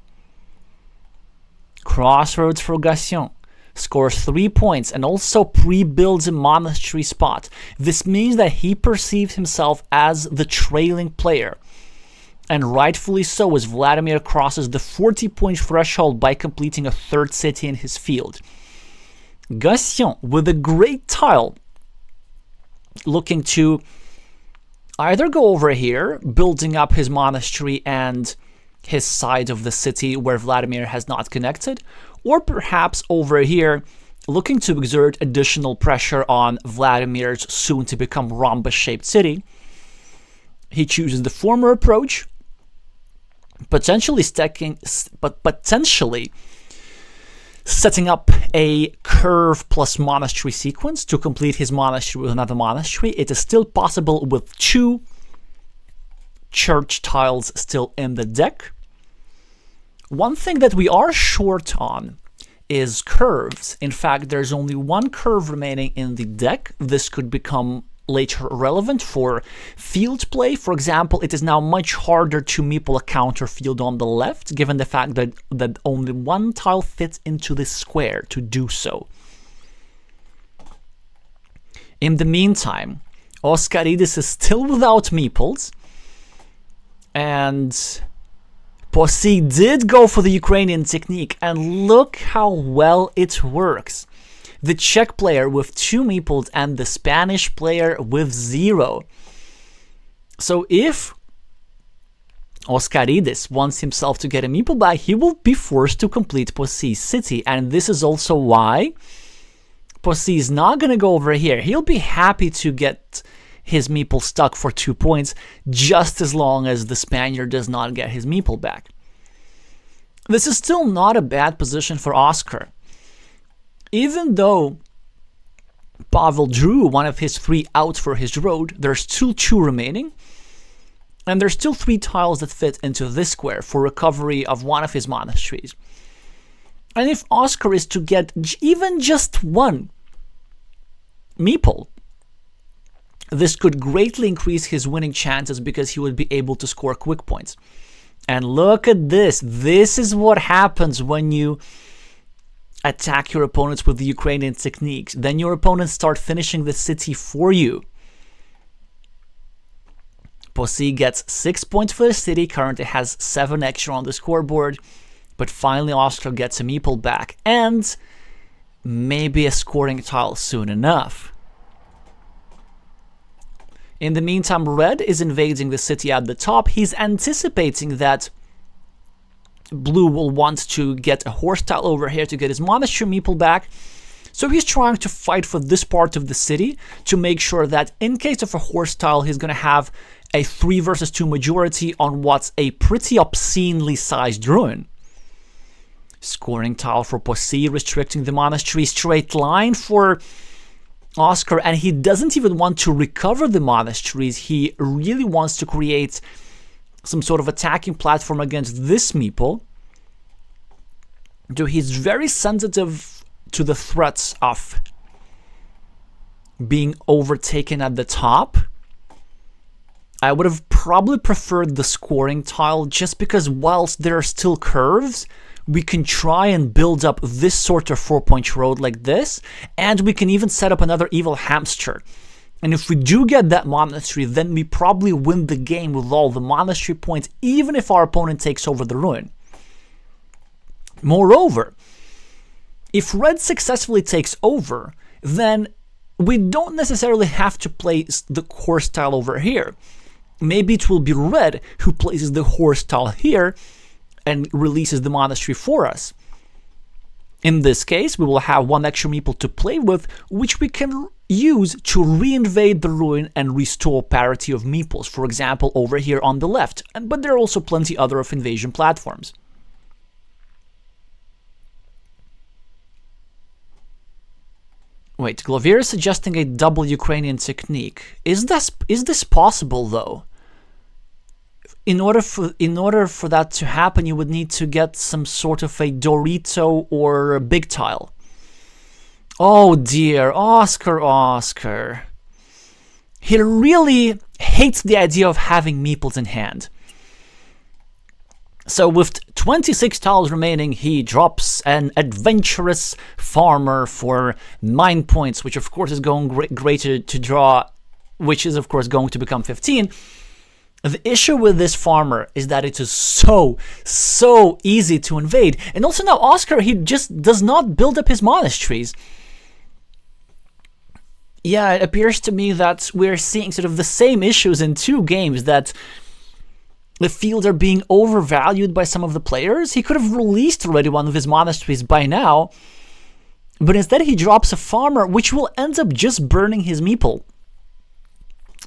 [SPEAKER 1] Crossroads for Gassion. Scores 3 points and also pre-builds a monastery spot. This means that he perceives himself as the trailing player. And rightfully so, as Vladimir crosses the 40-point threshold by completing a 3rd city in his field. Gassion, with a great tile, looking to either go over here, building up his monastery and his side of the city where Vladimir has not connected, or perhaps over here, looking to exert additional pressure on Vladimir's soon-to-become rhombus-shaped city. He chooses the former approach, potentially setting up a curve plus monastery sequence to complete his monastery with another monastery. It is still possible with 2 church tiles still in the deck. One thing that we are short on is curves. In fact, there's only 1 curve remaining in the deck. This could become later relevant for field play. For example, it is now much harder to meeple a counter field on the left, given the fact that only 1 tile fits into this square to do so. In the meantime, Oscaridis is still without meeples, and Prix did go for the Ukrainian technique, and look how well it works. The Czech player with 2 meeples and the Spanish player with 0. So if Oscaridis wants himself to get a meeple back, he will be forced to complete Prix's city, and this is also why Prix is not going to go over here. He'll be happy to get his meeple stuck for 2 points, just as long as the Spaniard does not get his meeple back. This is still not a bad position for Oscar. Even though Pavel drew one of his 3 outs for his road, there's still 2 remaining, and there's still 3 tiles that fit into this square for recovery of one of his monasteries. And if Oscar is to get even just 1 meeple, this could greatly increase his winning chances because he would be able to score quick points. And look at this. This is what happens when you attack your opponents with the Ukrainian techniques. Then your opponents start finishing the city for you. Prix gets 6 points for the city, currently has 7 extra on the scoreboard. But finally Oscar gets a meeple back. And maybe a scoring tile soon enough. In the meantime, Red is invading the city at the top. He's anticipating that Blue will want to get a horse tile over here to get his monastery meeple back. So he's trying to fight for this part of the city to make sure that in case of a horse tile, he's going to have a 3 versus 2 majority on what's a pretty obscenely sized ruin. Scoring tile for Prix, restricting the monastery. Straight line for Oscar, and he doesn't even want to recover the monasteries. He really wants to create some sort of attacking platform against this meeple. So he's very sensitive to the threats of being overtaken at the top. I would have probably preferred the scoring tile just because whilst there are still curves, we can try and build up this sort of 4-point road like this, and we can even set up another evil hamster. And if we do get that monastery, then we probably win the game with all the monastery points, even if our opponent takes over the ruin. Moreover, if Red successfully takes over, then we don't necessarily have to place the horse tile over here. Maybe it will be Red who places the horse tile here and releases the monastery for us. In this case, we will have 1 extra meeple to play with, which we can use to reinvade the ruin and restore parity of meeples, for example, over here on the left. But there are also plenty other of invasion platforms. Wait, Glovier is suggesting a double Ukrainian technique. Is this possible, though? In order for that to happen, you would need to get some sort of a Dorito or a big tile. Oh dear, Oscar. He really hates the idea of having meeples in hand. So with 26 tiles remaining, he drops an adventurous farmer for 9 points, which of course is going great to draw, which is of course going to become 15. The issue with this farmer is that it is so easy to invade. And also now Oscar, he just does not build up his monasteries. Yeah, it appears to me that we're seeing sort of the same issues in 2 games, that the fields are being overvalued by some of the players. He could have released already one of his monasteries by now, but instead he drops a farmer, which will end up just burning his meeple.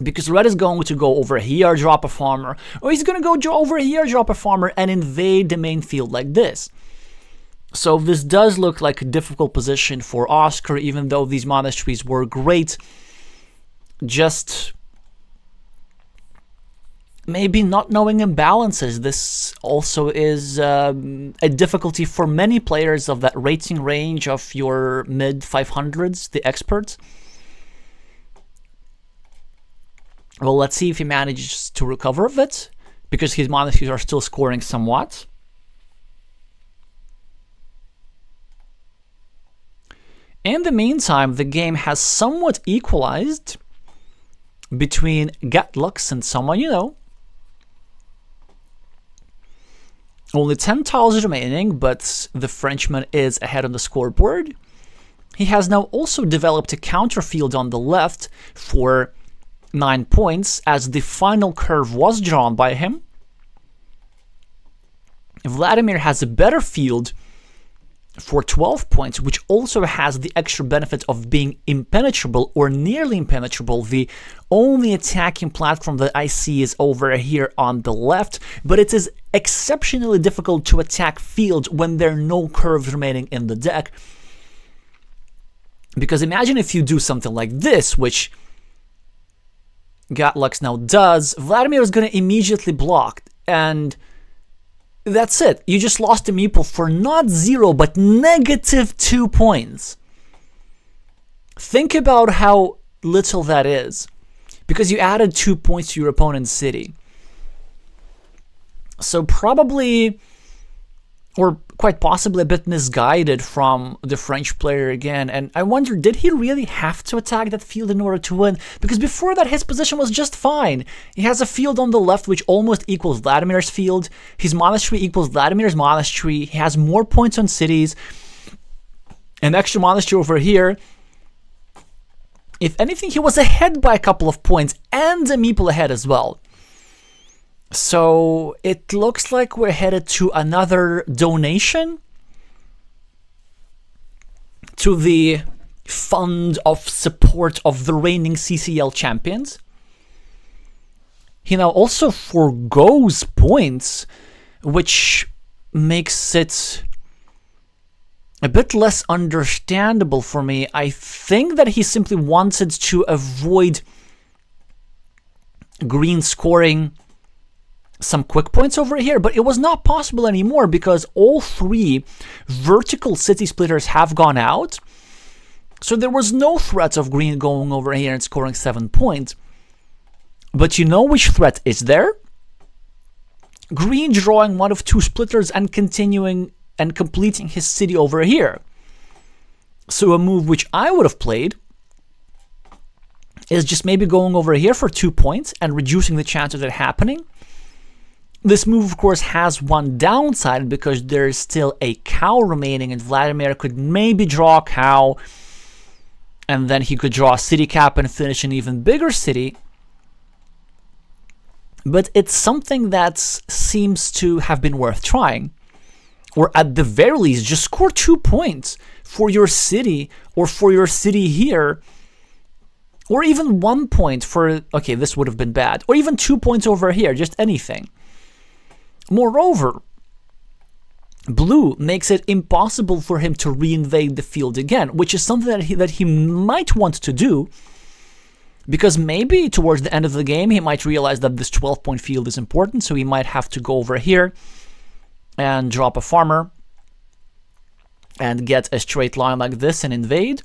[SPEAKER 1] Because Red is going to go over here, drop a farmer, or he's going to go over here, drop a farmer, and invade the main field like this. So this does look like a difficult position for Oscar, even though these monasteries were great. Just maybe not knowing imbalances. This also is a difficulty for many players of that rating range of your mid-500s, the experts. Well, let's see if he manages to recover of it, because his monasteries are still scoring somewhat. In the meantime, the game has somewhat equalized between Gatlux and someone you know. Only 10 tiles remaining, but the Frenchman is ahead on the scoreboard. He has now also developed a counter field on the left for 9 points, as the final curve was drawn by him. Vladimir has a better field for 12 points, which also has the extra benefit of being impenetrable or nearly impenetrable. The only attacking platform that I see is over here on the left, but it is exceptionally difficult to attack fields when there are no curves remaining in the deck. Because imagine if you do something like this, which Gatlux now does, Vladimir is going to immediately block, and that's it. You just lost a meeple for not 0, but -2 points. Think about how little that is, because you added 2 points to your opponent's city. So probably, or quite possibly, a bit misguided from the French player again. And I wonder, did he really have to attack that field in order to win? Because before that, his position was just fine. He has a field on the left which almost equals Vladimir's field. His monastery equals Vladimir's monastery. He has more points on cities. An extra monastery over here. If anything, he was ahead by a couple of points, and a meeple ahead as well. So it looks like we're headed to another donation to the fund of support of the reigning CCL champions. He now also forgoes points, which makes it a bit less understandable for me. I think that he simply wanted to avoid green scoring some quick points over here, but it was not possible anymore because all three vertical city splitters have gone out. So there was no threat of green going over here and scoring 7 points. But you know which threat is there? Green drawing one of two splitters and continuing and completing his city over here. So a move which I would have played is just maybe going over here for 2 points and reducing the chance of it happening. This move, of course, has one downside because there is still a cow remaining, and Vladimir could maybe draw a cow, and then he could draw a city cap and finish an even bigger city. But it's something that seems to have been worth trying. Or at the very least, just score 2 points for your city, or for your city here. Or even 1 point for, okay, this would have been bad. Or even 2 points over here, just anything. Moreover, blue makes it impossible for him to reinvade the field again, which is something that he might want to do, because maybe towards the end of the game he might realize that this 12-point field is important, so he might have to go over here and drop a farmer and get a straight line like this and invade.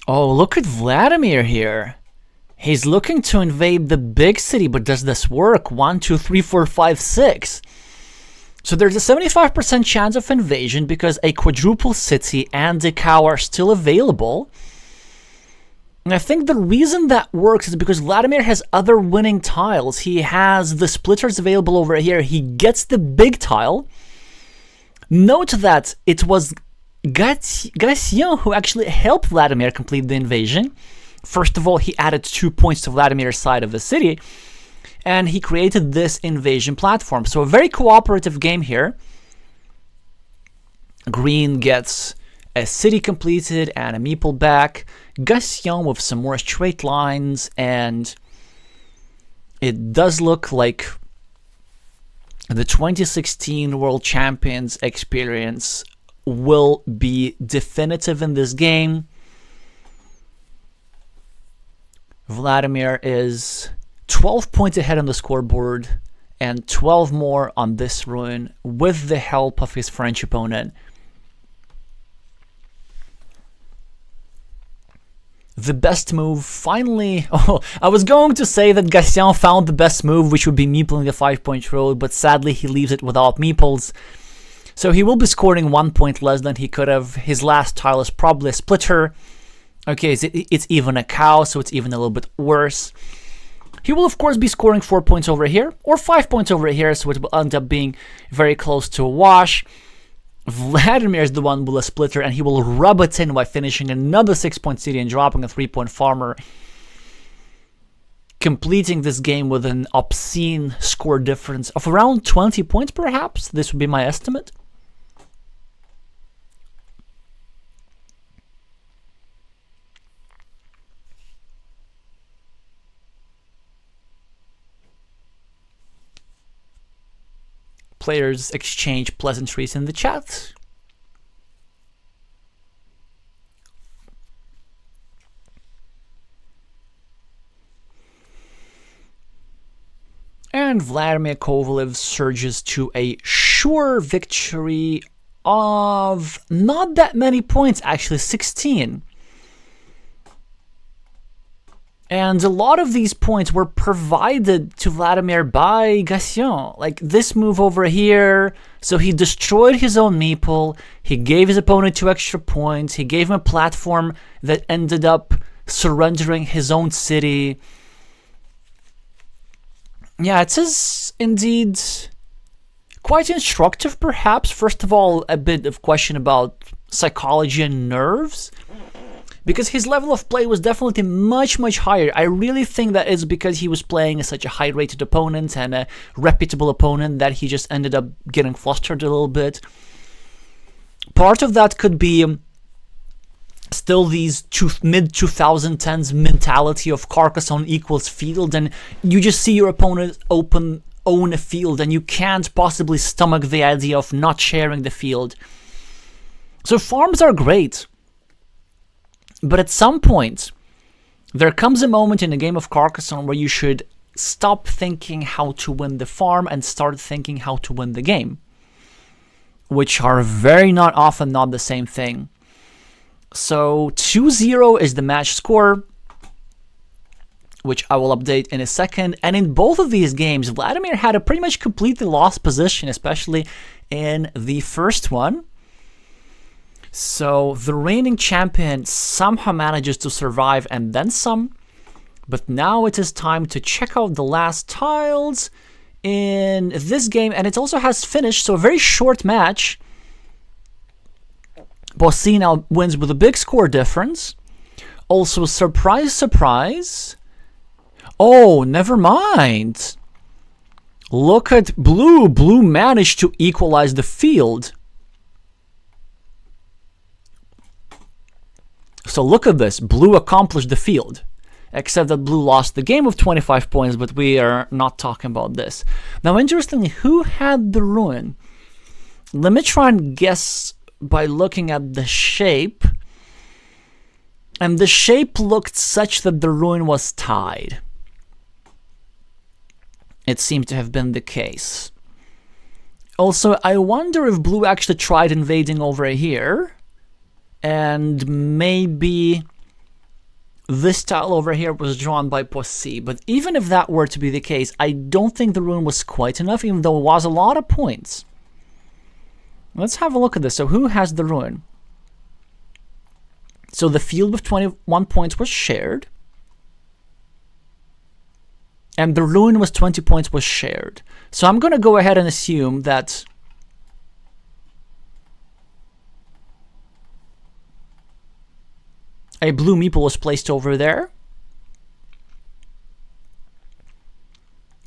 [SPEAKER 1] Oh, look at Vladimir here. He's looking to invade the big city, but does this work? 1, 2, 3, 4, 5, 6. So there's a 75% chance of invasion because a quadruple city and a cow are still available. And I think the reason that works is because Vladimir has other winning tiles. He has the splitters available over here. He gets the big tile. Note that it was Carcassonne who actually helped Vladimir complete the invasion. First of all, he added 2 points to Vladimir's side of the city, and he created this invasion platform. So a very cooperative game here. Green gets a city completed and a meeple back. Carcassonne with some more straight lines, and it does look like the 2016 World Champions experience will be definitive in this game. Vladimir is 12 points ahead on the scoreboard and 12 more on this ruin with the help of his French opponent. The best move, finally. Oh, I was going to say that Carcassonne found the best move, which would be meepling the 5-point road, but sadly he leaves it without meeples. So he will be scoring 1 point less than he could have. His last tile is probably a splitter. Okay, it's even a cow, so it's even a little bit worse. He will, of course, be scoring 4 points over here, or 5 points over here, so it will end up being very close to a wash. Vladimir is the one with a splitter, and he will rub it in by finishing another 6-point city and dropping a 3-point farmer, completing this game with an obscene score difference of around 20 points, perhaps. This would be my estimate. Players exchange pleasantries in the chat. and Vladimir Kovalev surges to a sure victory of not that many points, actually 16. And a lot of these points were provided to Vladimir by Gassion. Like this move over here, so he destroyed his own meeple, he gave his opponent 2 extra points, he gave him a platform that ended up surrendering his own city. Yeah, it is indeed quite instructive, perhaps. First of all, a bit of question about psychology and nerves, because his level of play was definitely much, much higher. I really think that it's because he was playing such a high-rated opponent and a reputable opponent that he just ended up getting flustered a little bit. Part of that could be still these mid-2010s mentality of Carcassonne equals field, and you just see your opponent own a field, and you can't possibly stomach the idea of not sharing the field. So farms are great. But at some point, there comes a moment in a game of Carcassonne where you should stop thinking how to win the farm and start thinking how to win the game, which are very not often not the same thing. So 2-0 is the match score, which I will update in a second. And in both of these games, Vladimir had a pretty much completely lost position, especially in the first one. So the reigning champion somehow manages to survive and then some. But now it is time to check out the last tiles in this game. And it also has finished, so a very short match. Bossy now wins with a big score difference. Also, surprise, surprise. Oh, never mind. Look at Blue. Blue managed to equalize the field. So look at this. Blue accomplished the field. Except that Blue lost the game of 25 points, but we are not talking about this. Now, interestingly, who had the ruin? Let me try and guess by looking at the shape. And the shape looked such that the ruin was tied. It seemed to have been the case. Also, I wonder if Blue actually tried invading over here. And maybe this tile over here was drawn by Bossy. But even if that were to be the case, I don't think the ruin was quite enough, even though it was a lot of points. Let's have a look at this. So who has the ruin? So the field with 21 points was shared. And the ruin with 20 points was shared. So I'm going to go ahead and assume that a blue meeple was placed over there.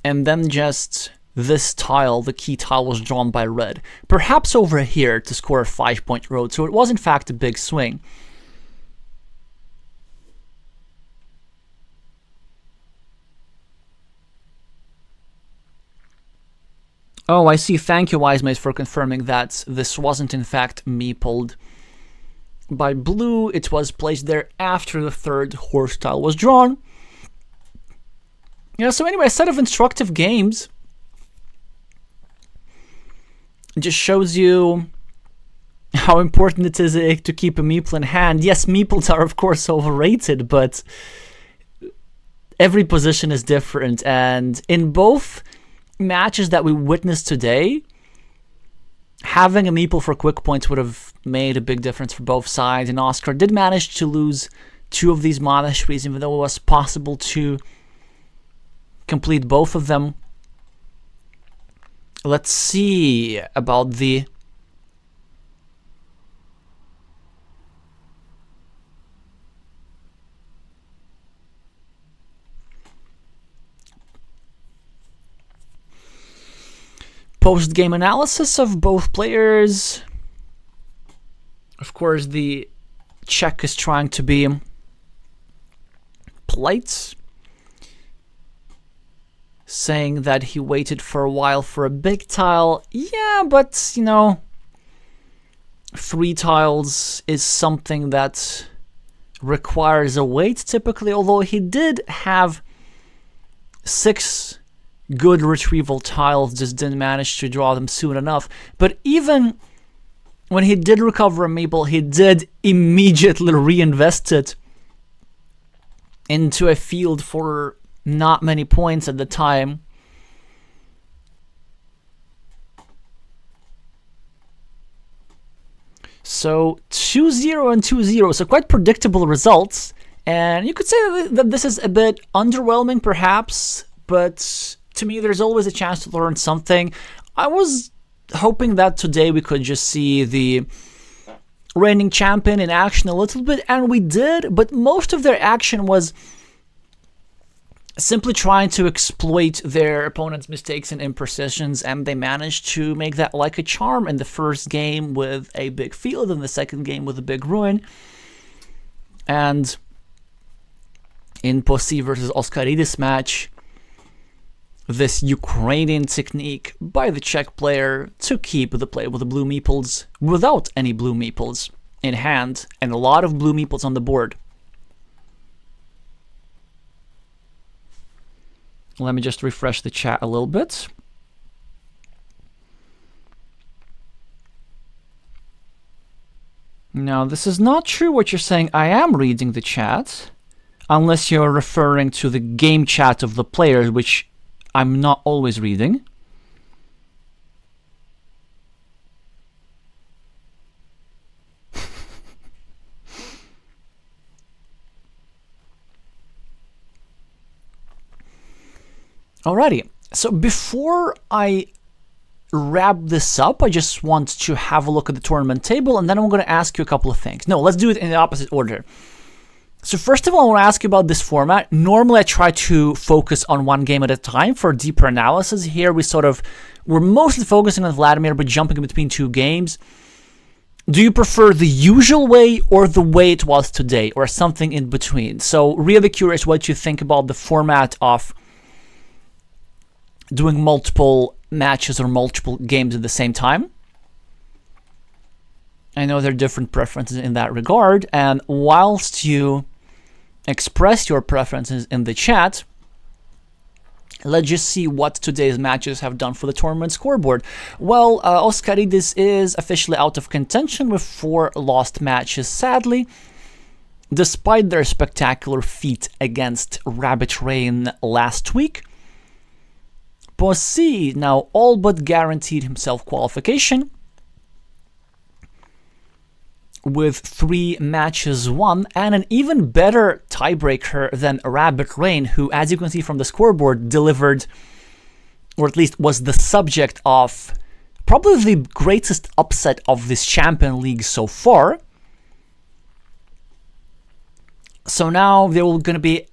[SPEAKER 1] And then just this tile, the key tile, was drawn by red. Perhaps over here to score a 5-point road. So it was in fact a big swing. Oh, I see. Thank you, Wisemate, for confirming that this wasn't in fact meepled by Blue. It was placed there after the third horse tile was drawn. Yeah, so anyway, a set of instructive games. It just shows you how important it is to keep a meeple in hand. Yes, meeples are of course overrated, but every position is different. And in both matches that we witnessed today, having a meeple for quick points would have made a big difference for both sides. And Oscar did manage to lose 2 of these monasteries, even though it was possible to complete both of them. Let's see about the post-game analysis of both players. Of course, the Czech is trying to be polite, saying that he waited for a while for a big tile. Yeah, but, you know, 3 tiles is something that requires a wait typically, although he did have 6 good retrieval tiles, just didn't manage to draw them soon enough. But even when he did recover a maple, he did immediately reinvest it into a field for not many points at the time. So 2-0 and 2-0, so quite predictable results. And you could say that this is a bit underwhelming perhaps, but to me there's always a chance to learn something. I was hoping that today we could just see the reigning champion in action a little bit, and we did, but most of their action was simply trying to exploit their opponent's mistakes and imprecisions, and they managed to make that like a charm in the first game with a big field, and the second game with a big ruin. And in Prix versus Oscaridis match, this Ukrainian technique by the Czech player to keep the play with the blue meeples without any blue meeples in hand, and a lot of blue meeples on the board. Let me just refresh the chat a little bit. Now, this is not true what you're saying. I am reading the chat, unless you're referring to the game chat of the players, which I'm not always reading. Alrighty, so before I wrap this up, I just want to have a look at the tournament table, and then I'm going to ask you a couple of things. No, let's do it in the opposite order. So first of all, I want to ask you about this format. Normally, I try to focus on one game at a time for deeper analysis. Here, we're mostly focusing on Vladimir, but jumping in between two games. Do you prefer the usual way or the way it was today, or something in between? So really curious what you think about the format of doing multiple matches or multiple games at the same time. I know there are different preferences in that regard, and whilst you express your preferences in the chat, let's just see what today's matches have done for the tournament scoreboard. Well, Oscaridis is officially out of contention with 4 lost matches, sadly, despite their spectacular feat against Rabbit Rain last week. Prix now all but guaranteed himself qualification with 3 matches won, and an even better tiebreaker than Rabbit Rain, who, as you can see from the scoreboard, delivered, or at least was the subject of probably the greatest upset of this Champions League so far. So now there will going to be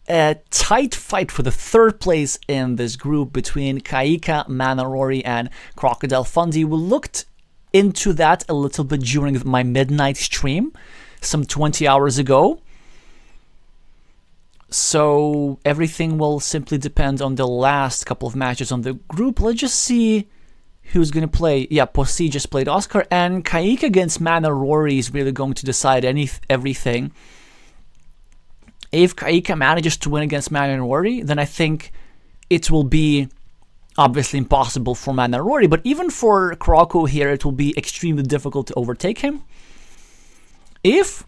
[SPEAKER 1] a tight fight for the 3rd place in this group between Kaika, Manarori, and crocodilefundy. We looked into that a little bit during my midnight stream some 20 hours ago. So everything will simply depend on the last couple of matches on the group. Let's just see who's going to play. Yeah, Prix just played Oscar, and Kaika against Manarori is really going to decide everything. If Kaika manages to win against Manarori, then I think it will be obviously impossible for Manarori, but even for Croco here, it will be extremely difficult to overtake him. If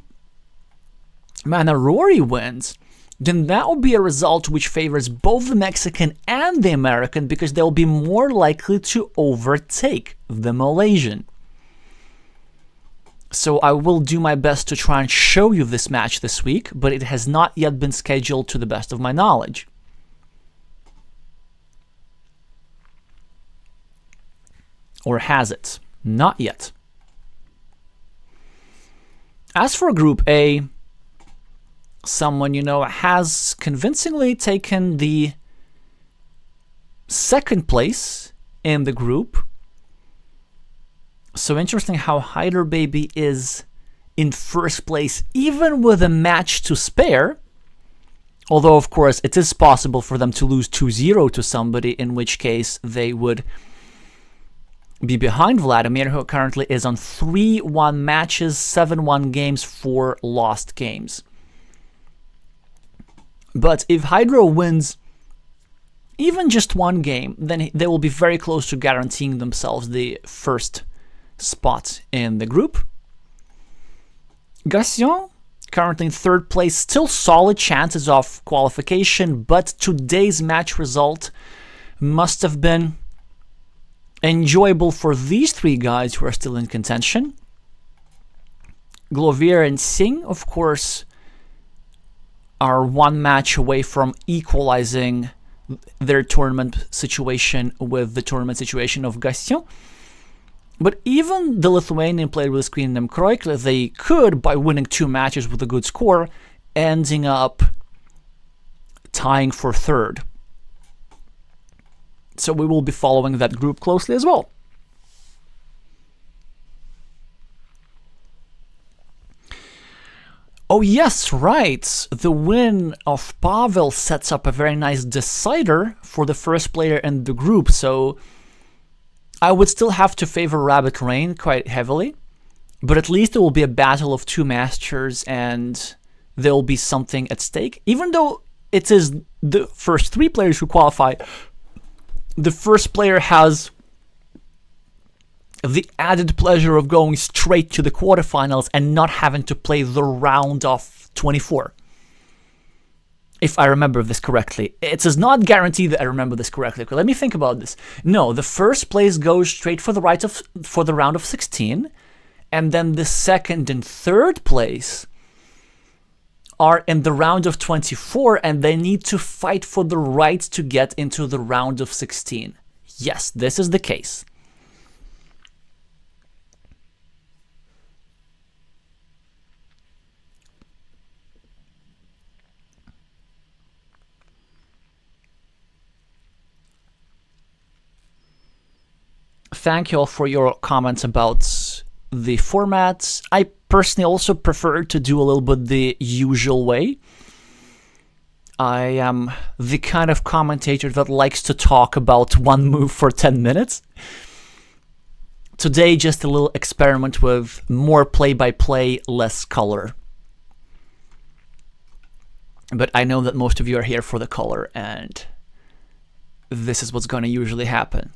[SPEAKER 1] Manarori wins, then that will be a result which favors both the Mexican and the American, because they'll be more likely to overtake the Malaysian. So I will do my best to try and show you this match this week, but it has not yet been scheduled to the best of my knowledge. Or has it? Not yet. As for Group A, someone you know has convincingly taken the 2nd place in the group. So interesting how Hyder Baby is in 1st place, even with a match to spare. Although, of course, it is possible for them to lose 2-0 to somebody, in which case they would be behind Vladimir, who currently is on 3-1 matches, 7-1 games, 4 lost games. But if Hydro wins even just one game, then they will be very close to guaranteeing themselves the first spot in the group. Gassion, currently in third place, still solid chances of qualification, but today's match result must have been enjoyable for these three guys who are still in contention. Glovier and Singh, of course, are one match away from equalizing their tournament situation with the tournament situation of Gassion. But even the Lithuanian played with Queen and Kroikle, they could, by winning 2 matches with a good score, ending up tying for third. So we will be following that group closely as well. Oh yes, right. The win of Pavel sets up a very nice decider for the first player in the group, so I would still have to favor Rabbit Rain quite heavily, but at least it will be a battle of 2 masters and there will be something at stake. Even though it is the first 3 players who qualify, the first player has the added pleasure of going straight to the quarterfinals and not having to play the round of 24. If I remember this correctly. It is not guaranteed that I remember this correctly. Okay, let me think about this. No, the first place goes straight for the round of 16, and then the second and third place are in the round of 24, and they need to fight for the right to get into the round of 16. Yes, this is the case. Thank you all for your comments about the formats. I personally also prefer to do a little bit the usual way. I am the kind of commentator that likes to talk about one move for 10 minutes. Today, just a little experiment with more play-by-play, less color. But I know that most of you are here for the color, and this is what's going to usually happen.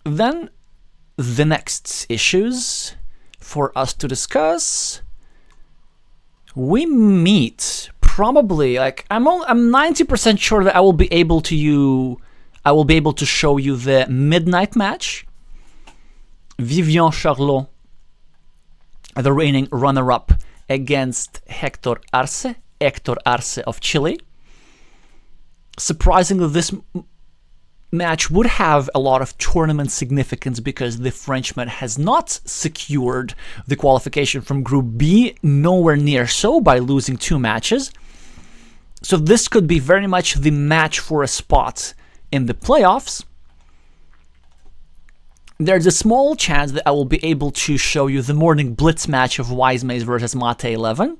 [SPEAKER 1] Then the next issues for us to discuss, we meet probably, like, I'm 90% sure that I will be able to show you the midnight match. Vivian Charlot, the reigning runner-up, against Hector Arce of Chile. Surprisingly, this match would have a lot of tournament significance because the Frenchman has not secured the qualification from Group B, nowhere near so, by losing 2 matches. So this could be very much the match for a spot in the playoffs. There's a small chance that I will be able to show you the morning blitz match of Wise versus Mate 11.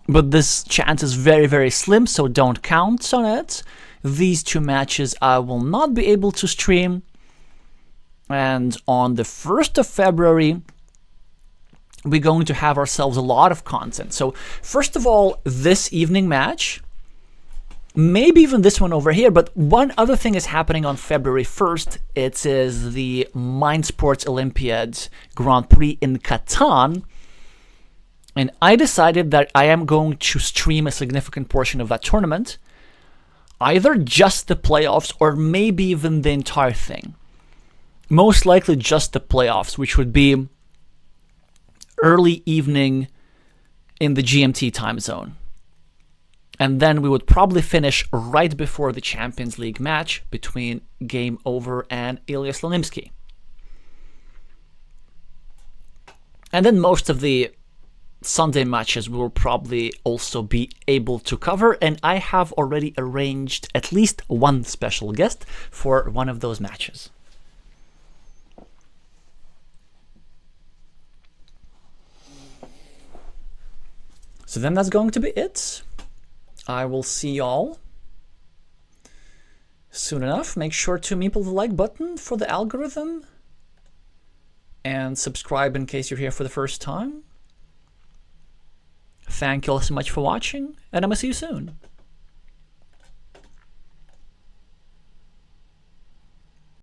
[SPEAKER 1] But this chance is very, very slim, so don't count on it. These 2 matches I will not be able to stream. And on the 1st of February, we're going to have ourselves a lot of content. So first of all, this evening match, maybe even this one over here, but one other thing is happening on February 1st. It is the Mind Sports Olympiad Grand Prix in Carcassonne. And I decided that I am going to stream a significant portion of that tournament. Either just the playoffs or maybe even the entire thing. Most likely just the playoffs, which would be early evening in the GMT time zone. And then we would probably finish right before the Champions League match between Game Over and Ilya Slonimsky. And then most of the Sunday matches we will probably also be able to cover, and I have already arranged at least one special guest for one of those matches. So then that's going to be it. I will see y'all soon enough. Make sure to meeple the like button for the algorithm and subscribe in case you're here for the first time. Thank you all so much for watching, and I'm gonna see you soon.